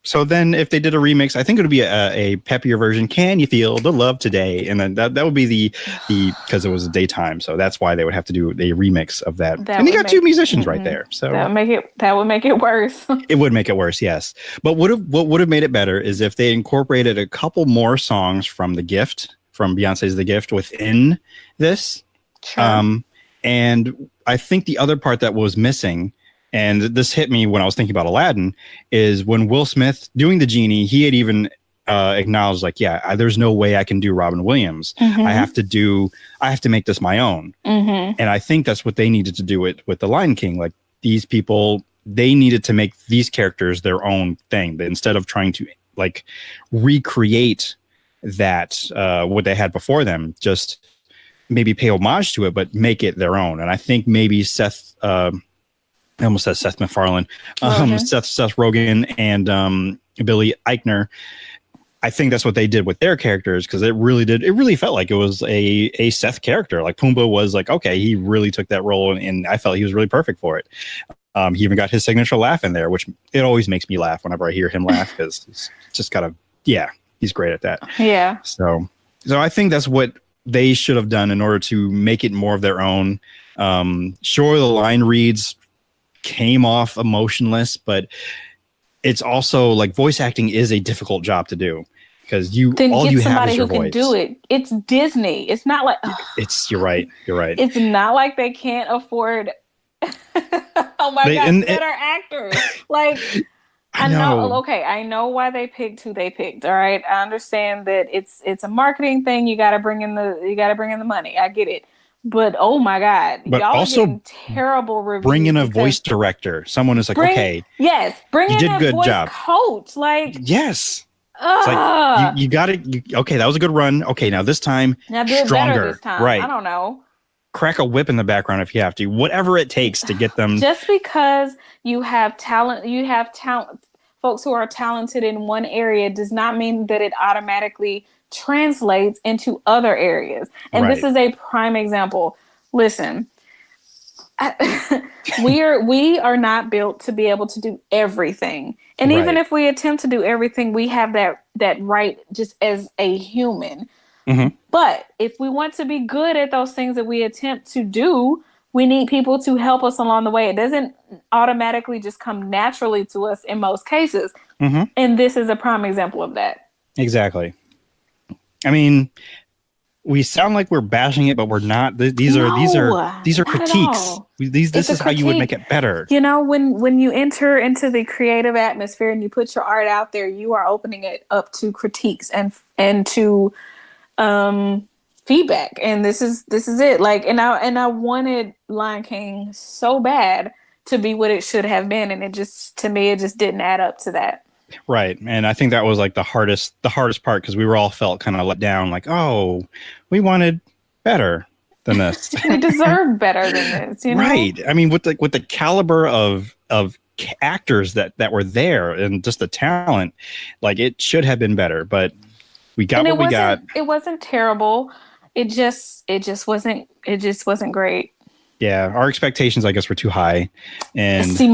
So then if they did a remix, I think it would be a peppier version. Can you feel the love today? And then that would be the because it was a daytime. So that's why they would have to do a remix of that. And you got two musicians right there. So that would make it worse. It would make it worse, yes. But what would have made it better is if they incorporated a couple more songs from Beyonce's The Gift within this. Sure. And I think the other part that was missing, and this hit me when I was thinking about Aladdin, is when Will Smith doing the genie, he had even acknowledged, like, there's no way I can do Robin Williams. I have to make this my own. And I think that's what they needed to do it with The Lion King. Like, these people, they needed to make these characters their own thing. But instead of trying to like recreate that what they had before them, just maybe pay homage to it, but make it their own. And I think maybe I almost said Seth MacFarlane, Seth Rogen and Billy Eichner. I think that's what they did with their characters, because it really felt like it was a Seth character. Like, Pumbaa was like, okay, he really took that role, and I felt he was really perfect for it. He even got his signature laugh in there, which it always makes me laugh whenever I hear him laugh, because he's just he's great at that. Yeah. So I think that's what they should have done in order to make it more of their own. Sure, the line reads came off emotionless, but it's also like voice acting is a difficult job to do, because you have is your voice. Then get somebody who can do it. It's Disney. It's not like you're right. It's not like they can't afford oh my God, better actors. Like, I know. Okay, I know why they picked who they picked. All right, I understand that it's a marketing thing. You got to bring in the money. I get it. But oh my God, but y'all also are getting terrible reviews. Bring in a voice director. Someone is like, bring in a voice coach. Like, yes. It's like, you got it. Okay, that was a good run. Okay, now this time, do it stronger. Better this time. Right. I don't know. Crack a whip in the background if you have to. Whatever it takes to get them. Just because you have talent, folks who are talented in one area does not mean that it automatically translates into other areas. And This is a prime example. Listen, we are not built to be able to do everything. And even if we attempt to do everything, we have that right just as a human. But if we want to be good at those things that we attempt to do, we need people to help us along the way. It doesn't automatically just come naturally to us in most cases. And this is a prime example of that. Exactly. I mean, we sound like we're bashing it, but we're not. These are critiques. This is how you would make it better. You know, when you enter into the creative atmosphere and you put your art out there, you are opening it up to critiques and to feedback. And this is it. Like, and I wanted Lion King so bad to be what it should have been, and it just didn't add up to that. Right. And I think that was like the hardest part, because we were all felt kind of let down, like, oh, we wanted better. than this. We deserve better than this, you know? Right. I mean, with the caliber of actors that were there and just the talent, like it should have been better, but we got what we got. It wasn't terrible. It just wasn't great. Yeah, our expectations, I guess, were too high. And see,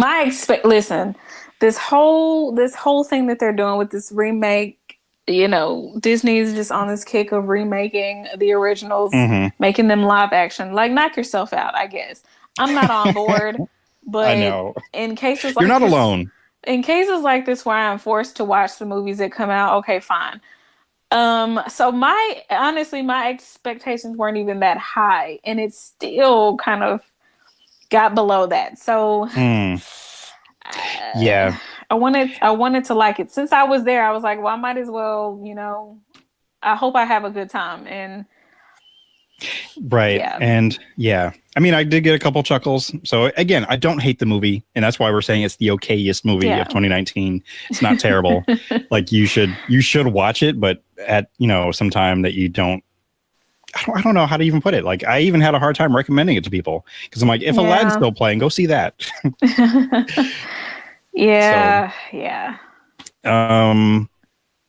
listen, this whole thing that they're doing with this remake, you know, Disney's just on this kick of remaking the originals, making them live action. Like, knock yourself out, I guess. I'm not on board, but I know. in cases like you're not this, alone. In cases like this where I'm forced to watch the movies that come out, okay, fine. So my expectations weren't even that high, and it still kind of got below that. So yeah, I wanted to like it. Since I was there, I was like, well, I might as well, you know, I hope I have a good time. And right. Yeah. And yeah, I mean, I did get a couple chuckles. So again, I don't hate the movie, and that's why we're saying it's the okayest movie of 2019. It's not terrible. Like you should watch it, but at, you know, some time that you don't. I don't know how to even put it. Like, I even had a hard time recommending it to people because I'm like, if Aladdin's still playing, go see that. Yeah.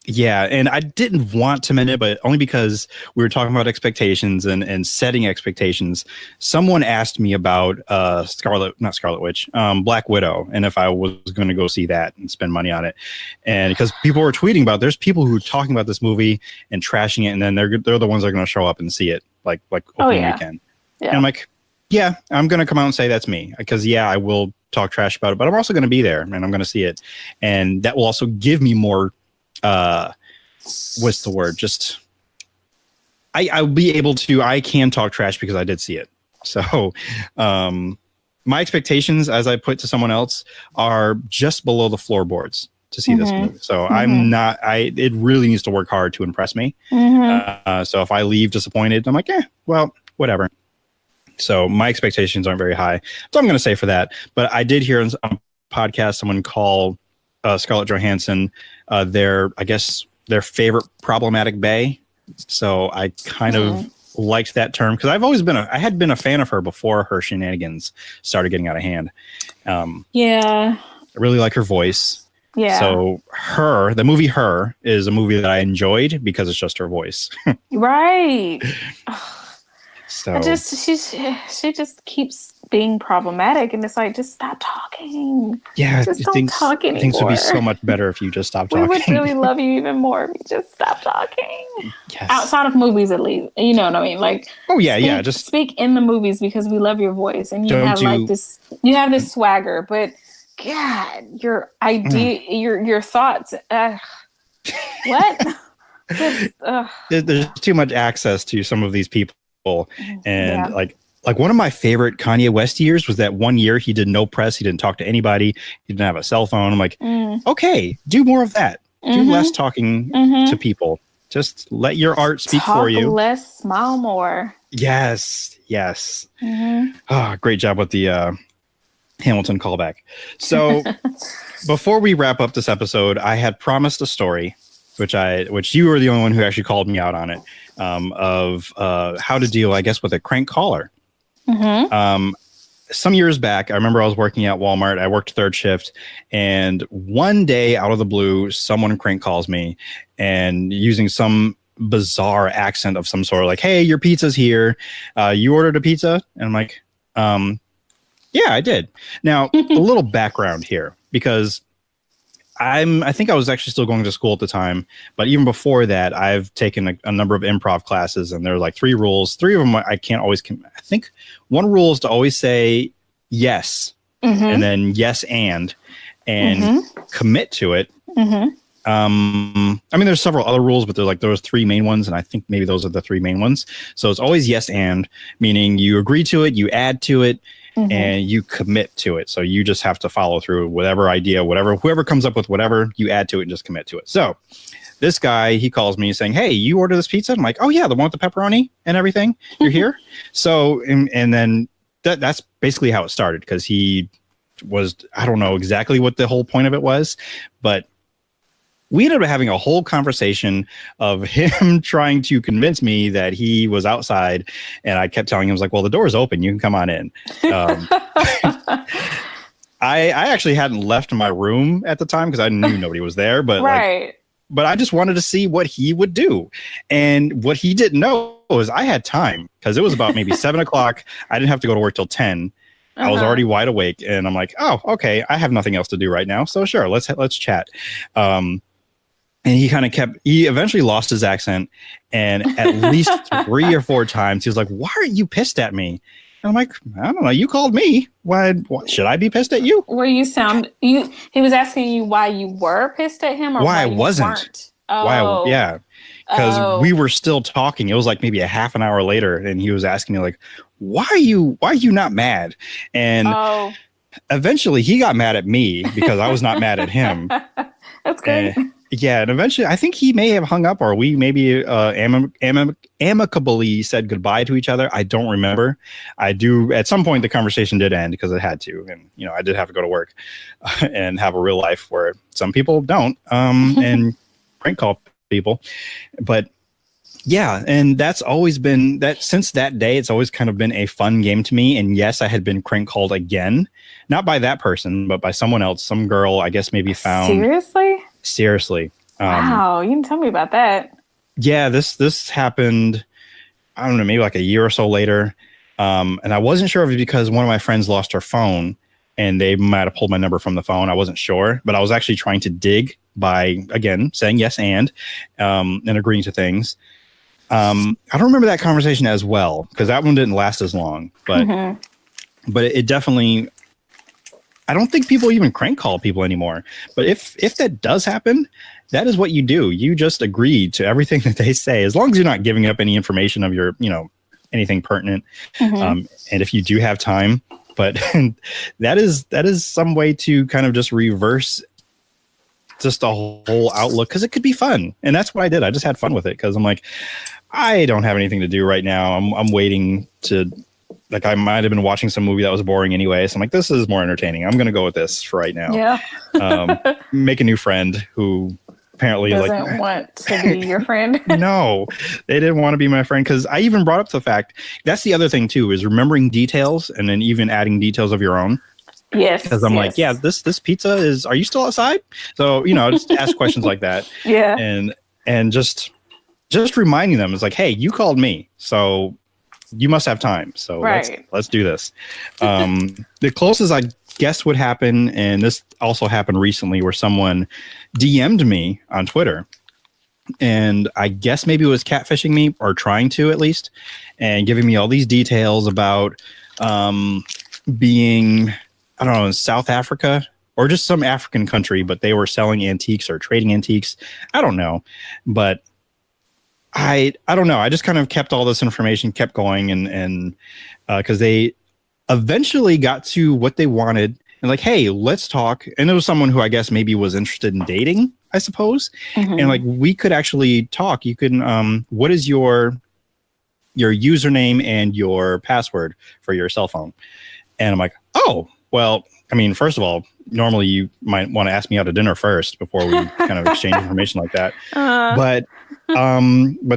Yeah, and I didn't want to mention it, but only because we were talking about expectations and setting expectations. Someone asked me about Black Widow, and if I was going to go see that and spend money on it. And because people were tweeting about, there's people who are talking about this movie and trashing it, and then they're the ones that are going to show up and see it like opening weekend. Yeah. And I'm like, yeah, I'm going to come out and say that's me, because I will talk trash about it, but I'm also going to be there and I'm going to see it, and that will also give me more. What's the word? Just I'll be able to. I can talk trash because I did see it. So, my expectations, as I put to someone else, are just below the floorboards to see this movie. So I'm not. It really needs to work hard to impress me. So if I leave disappointed, I'm like, well, whatever. So my expectations aren't very high. So I'm going to say for that. But I did hear on a podcast someone call Scarlett Johansson their favorite problematic bae. So I kind of liked that term because I've always I had been a fan of her before her shenanigans started getting out of hand. I really like her voice. Yeah. So the movie Her is a movie that I enjoyed because it's just her voice. Right. So she just keeps being problematic, and it's like, just stop talking. Yeah, just don't talk anymore. Things would be so much better if you just stopped talking. We would really love you even more if you just stop talking. Yes. Outside of movies, at least, you know what I mean. Like, just speak in the movies because we love your voice, and you have this swagger. But God, your idea, your thoughts. What? There's too much access to some of these people. And like one of my favorite Kanye West years was that one year he did no press. He didn't talk to anybody. He didn't have a cell phone. I'm like, okay, do more of that. Do less talking to people. Just let your art speak for you. Talk less, smile more. Yes. Great job with the Hamilton callback. So before we wrap up this episode, I had promised a story, which you were the only one who actually called me out on it. Of how to deal, I guess, with a crank caller. Some years back, I remember I was working at Walmart. I worked third shift, and one day out of the blue, someone crank calls me and using some bizarre accent of some sort, like, "Hey, your pizza's here. You ordered a pizza?" And I'm like, "Yeah, I did." Now, a little background here, because I think I was actually still going to school at the time, but even before that, I've taken a number of improv classes, and there are like 3 rules. 3 of them I can't always. I think one rule is to always say yes, and then yes and commit to it. I mean, there's several other rules, but those 3 main ones, and I think maybe those are the 3 main ones. So it's always yes and, meaning you agree to it, you add to it. And you commit to it. So you just have to follow through whatever idea, whoever comes up with whatever, you add to it and just commit to it. So this guy, he calls me saying, "Hey, you ordered this pizza?" I'm like, "Oh yeah, the one with the pepperoni and everything. You're here." So, and then that's basically how it started, because he was, I don't know exactly what the whole point of it was, but we ended up having a whole conversation of him trying to convince me that he was outside, and I kept telling him, I was like, well, the door's open, you can come on in. I actually hadn't left my room at the time because I knew nobody was there, but right. But I just wanted to see what he would do. And what he didn't know was I had time, because it was about maybe 7 o'clock. I didn't have to go to work till 10. I was already wide awake, and I'm like, oh, okay, I have nothing else to do right now. So sure, let's chat. And he he eventually lost his accent. And at least 3 or 4 times, he was like, why are you pissed at me? And I'm like, I don't know. You called me. Why should I be pissed at you? He was asking you why you were pissed at him, or why I wasn't. Weren't? Because we were still talking. It was like maybe a half an hour later, and he was asking me like, why are you not mad? And eventually he got mad at me because I was not mad at him. That's great. And eventually I think he may have hung up, or we maybe amicably said goodbye to each other. I don't remember. I do. At some point the conversation did end because it had to. And, I did have to go to work and have a real life where some people don't and prank call people. But yeah, and that's always been that since that day. It's always kind of been a fun game to me. And yes, I had been crank called again, not by that person, but by someone else, some girl, I guess maybe found. Seriously. Wow, you didn't tell me about that. Yeah, this happened, I don't know, maybe like a year or so later. And I wasn't sure if it was because one of my friends lost her phone and they might have pulled my number from the phone. I wasn't sure, but I was actually trying to dig by, again, saying yes and agreeing to things. I don't remember that conversation as well because that one didn't last as long, but it definitely. I don't think people even crank call people anymore. But if that does happen, that is what you do. You just agree to everything that they say, as long as you're not giving up any information of your, anything pertinent. And if you do have time, but that is some way to kind of just reverse just a whole outlook, because it could be fun. And that's what I did. I just had fun with it because I'm like, I don't have anything to do right now. I'm waiting to. Like I might have been watching some movie that was boring anyway. So I'm like, this is more entertaining. I'm going to go with this for right now. Yeah. Make a new friend who apparently doesn't want to be your friend. No, they didn't want to be my friend. Cause I even brought up the fact that's the other thing too, is remembering details and then even adding details of your own. Yes. Because I'm like, yeah, this pizza are you still outside? So, just ask questions like that. Yeah. And just reminding them, it's like, hey, you called me. So you must have time. So let's do this. The closest I guess would happen, and this also happened recently, where someone DM'd me on Twitter, and I guess maybe it was catfishing me, or trying to at least, and giving me all these details about being, I don't know, in South Africa or just some African country, but they were selling antiques or trading antiques. I don't know, but I don't know. I just kind of kept all this information, kept going, and because they eventually got to what they wanted, and like, hey, let's talk. And it was someone who I guess maybe was interested in dating, I suppose. And like, we could actually talk. You can, what is your username and your password for your cell phone? And I'm like, oh, well, I mean, first of all, normally you might want to ask me out to dinner first before we kind of exchange information like that. But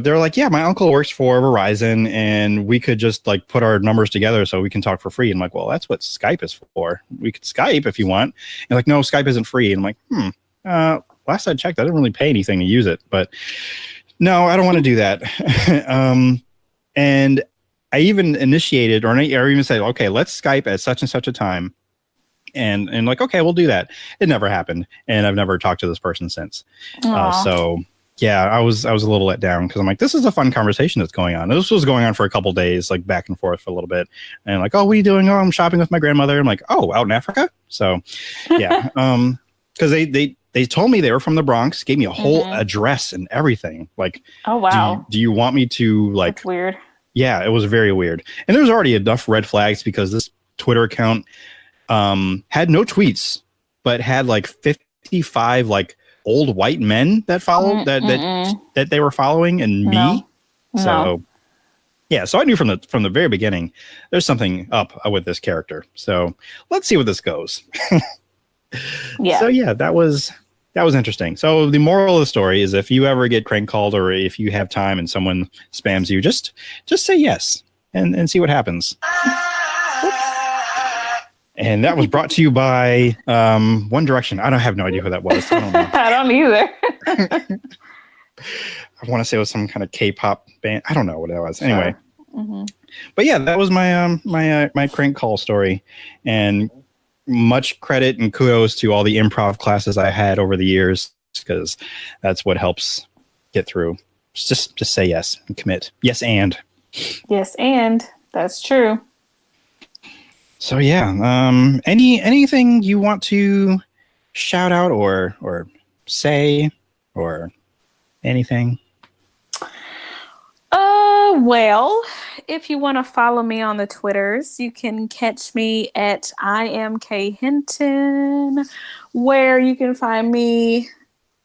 they're like, yeah, my uncle works for Verizon and we could just like put our numbers together so we can talk for free. And I'm like, well, that's what Skype is for. We could Skype if you want. And like, no, Skype isn't free. And I'm like, last I checked, I didn't really pay anything to use it, but no, I don't want to do that. And I even initiated, or even said, okay, let's Skype at such and such a time. And like, okay, we'll do that. It never happened. And I've never talked to this person since. So yeah, I was a little let down because I'm like, this is a fun conversation that's going on. This was going on for a couple days, like back and forth for a little bit. And like, oh, what are you doing? Oh, I'm shopping with my grandmother. I'm like, oh, out in Africa. So yeah. Cause they told me they were from the Bronx, gave me a whole address and everything. Like, oh, wow. Do you want me to like, that's weird. Yeah, it was very weird. And there was already enough red flags because this Twitter account had no tweets, but had like 55 like old white men that followed that they were following, and me. So yeah, so I knew from the very beginning there's something up with this character. So let's see where this goes. Yeah. So yeah, that was that was interesting. So the moral of the story is if you ever get crank called or if you have time and someone spams you, just say yes and see what happens. And that was brought to you by One Direction. I don't have no idea who that was. I don't know. I don't either. I want to say it was some kind of K-pop band. I don't know what that was. Anyway. But yeah, that was my my crank call story. And much credit and kudos to all the improv classes I had over the years, because that's what helps get through. Just say yes and commit. Yes, and that's true. So yeah, anything you want to shout out or say or anything? Well, if you want to follow me on the Twitters, you can catch me at IamKHinton, where you can find me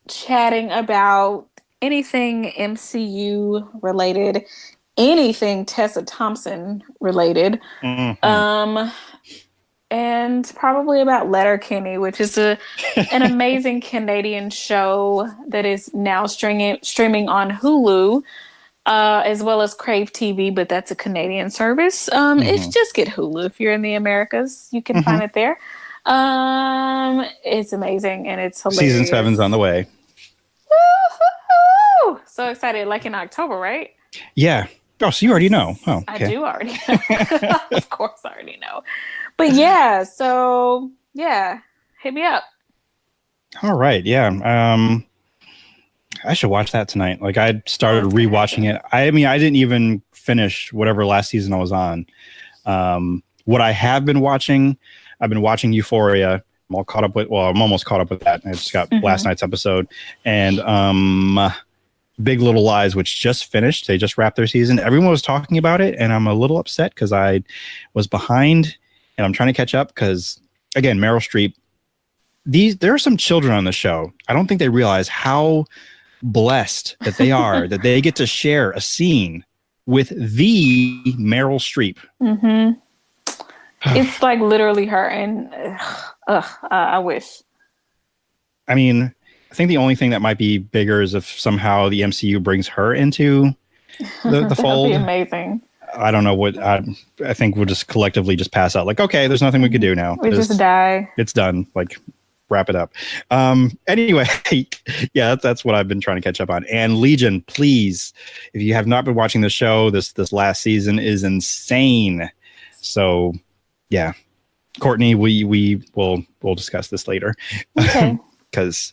chatting about anything MCU related, anything Tessa Thompson related, and probably about Letterkenny, which is an amazing Canadian show that is now streaming on Hulu. As well as Crave TV, but that's a Canadian service. It's just get Hulu if you're in the Americas. You can find it there. It's amazing and it's hilarious. Season 7's on the way. Woo-hoo-hoo! So excited, like in October, right? Yeah. Oh, so you already know. Oh, okay. I do already know. Of course I already know. But yeah, so yeah, hit me up. All right. Yeah. I should watch that tonight. Like I started rewatching it. I mean, I didn't even finish whatever last season I was on. What I have been watching, I've been watching Euphoria. I'm all caught up with. Well, I'm almost caught up with that. I just got last night's episode, and Big Little Lies, which just finished. They just wrapped their season. Everyone was talking about it, and I'm a little upset because I was behind, and I'm trying to catch up because again, Meryl Streep. There are some children on the show. I don't think they realize how blessed that they are that they get to share a scene with the Meryl Streep. It's like literally her, and I wish. I mean, I think the only thing that might be bigger is if somehow the MCU brings her into the fold. That'd be amazing. I don't know what I think we'll just collectively just pass out. Like, okay, there's nothing we could do now. We just die. It's done. Like, wrap it up. Anyway, yeah, that's what I've been trying to catch up on. And Legion, please, if you have not been watching the show, this last season is insane. So, yeah, Courtney, we'll discuss this later. Okay. Because,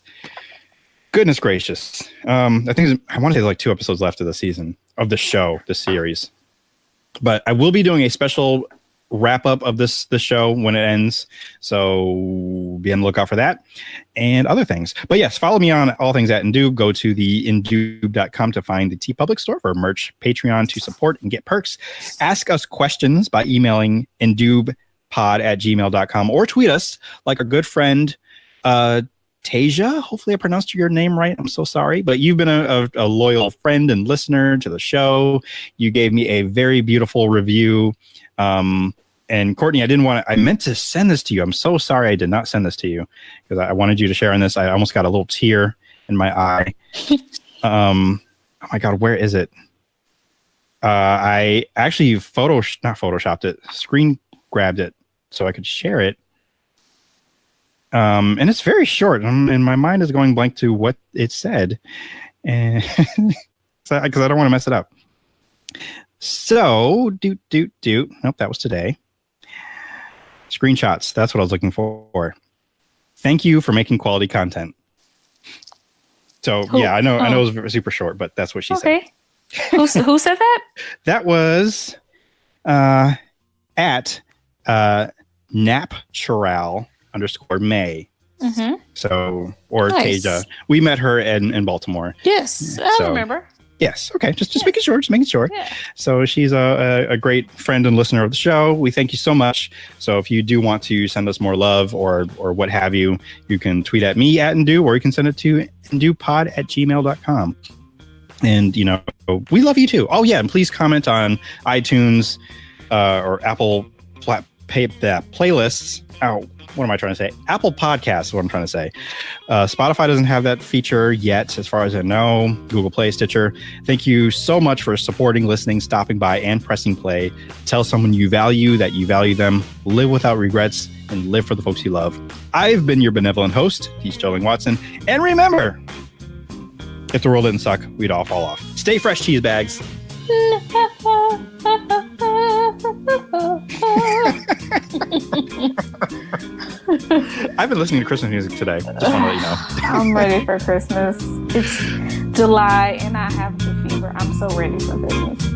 goodness gracious, I think I want to say like 2 episodes left of the season of the show, the series. But I will be doing a special wrap up of the show when it ends, so be on the lookout for that and other things. But yes, follow me on all things at Indoob. Go to the indoob.com to find the TeePublic store for merch, Patreon to support and get perks. Ask us questions by emailing indoobpod@gmail.com or tweet us like our good friend Tasia. Hopefully I pronounced your name right. I'm so sorry, but you've been a loyal friend and listener to the show. You gave me a very beautiful review. And Courtney, I meant to send this to you. I'm so sorry I did not send this to you because I wanted you to share in this. I almost got a little tear in my eye. Oh my God, where is it? I actually not photoshopped it, screen grabbed it so I could share it. And it's very short, and my mind is going blank to what it said, and because I don't want to mess it up. So, nope, that was today. Screenshots, that's what I was looking for. Thank you for making quality content. So, yeah, I know it was super short, but that's what she said. Who said that? That was at napchural_May. So, or nice. Tasia. We met her in Baltimore. Yes, I remember. Yes. Okay. Just making sure. Yeah. So she's a great friend and listener of the show. We thank you so much. So if you do want to send us more love or what have you, you can tweet at me at Indoob, or you can send it to indoobpod@gmail.com. And, we love you too. Oh, yeah. And please comment on iTunes or Apple playlists. Oh, what am I trying to say? Apple Podcasts is what I'm trying to say. Spotify doesn't have that feature yet, as far as I know. Google Play, Stitcher. Thank you so much for supporting, listening, stopping by, and pressing play. Tell someone you value that you value them. Live without regrets and live for the folks you love. I've been your benevolent host, T. Sterling Watson. And remember, if the world didn't suck, we'd all fall off. Stay fresh, cheese bags. I've been listening to Christmas music today. Just want to let you know. I'm ready for Christmas. It's July and I have the fever. I'm so ready for Christmas.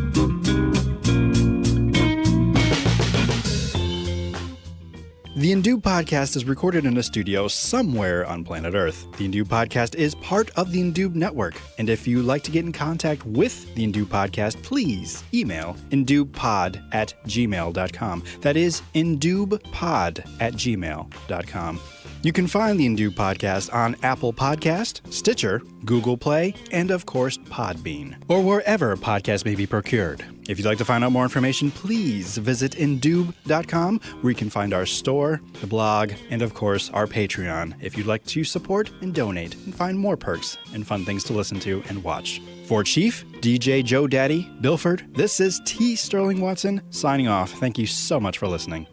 The Indube Podcast is recorded in a studio somewhere on planet Earth. The Indube Podcast is part of the Indube Network. And if you'd like to get in contact with the Indube Podcast, please email indubepod@gmail.com. That is indubepod@gmail.com. You can find the Indube Podcast on Apple Podcast, Stitcher, Google Play, and of course, Podbean, or wherever podcasts may be procured. If you'd like to find out more information, please visit indube.com, where you can find our store, the blog, and of course, our Patreon, if you'd like to support and donate and find more perks and fun things to listen to and watch. For Chief, DJ Joe Daddy, Bilford, this is T. Sterling Watson signing off. Thank you so much for listening.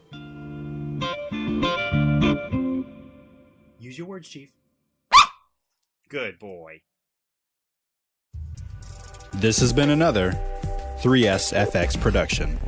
Use your words, Chief. Good boy. This has been another 3SFX production.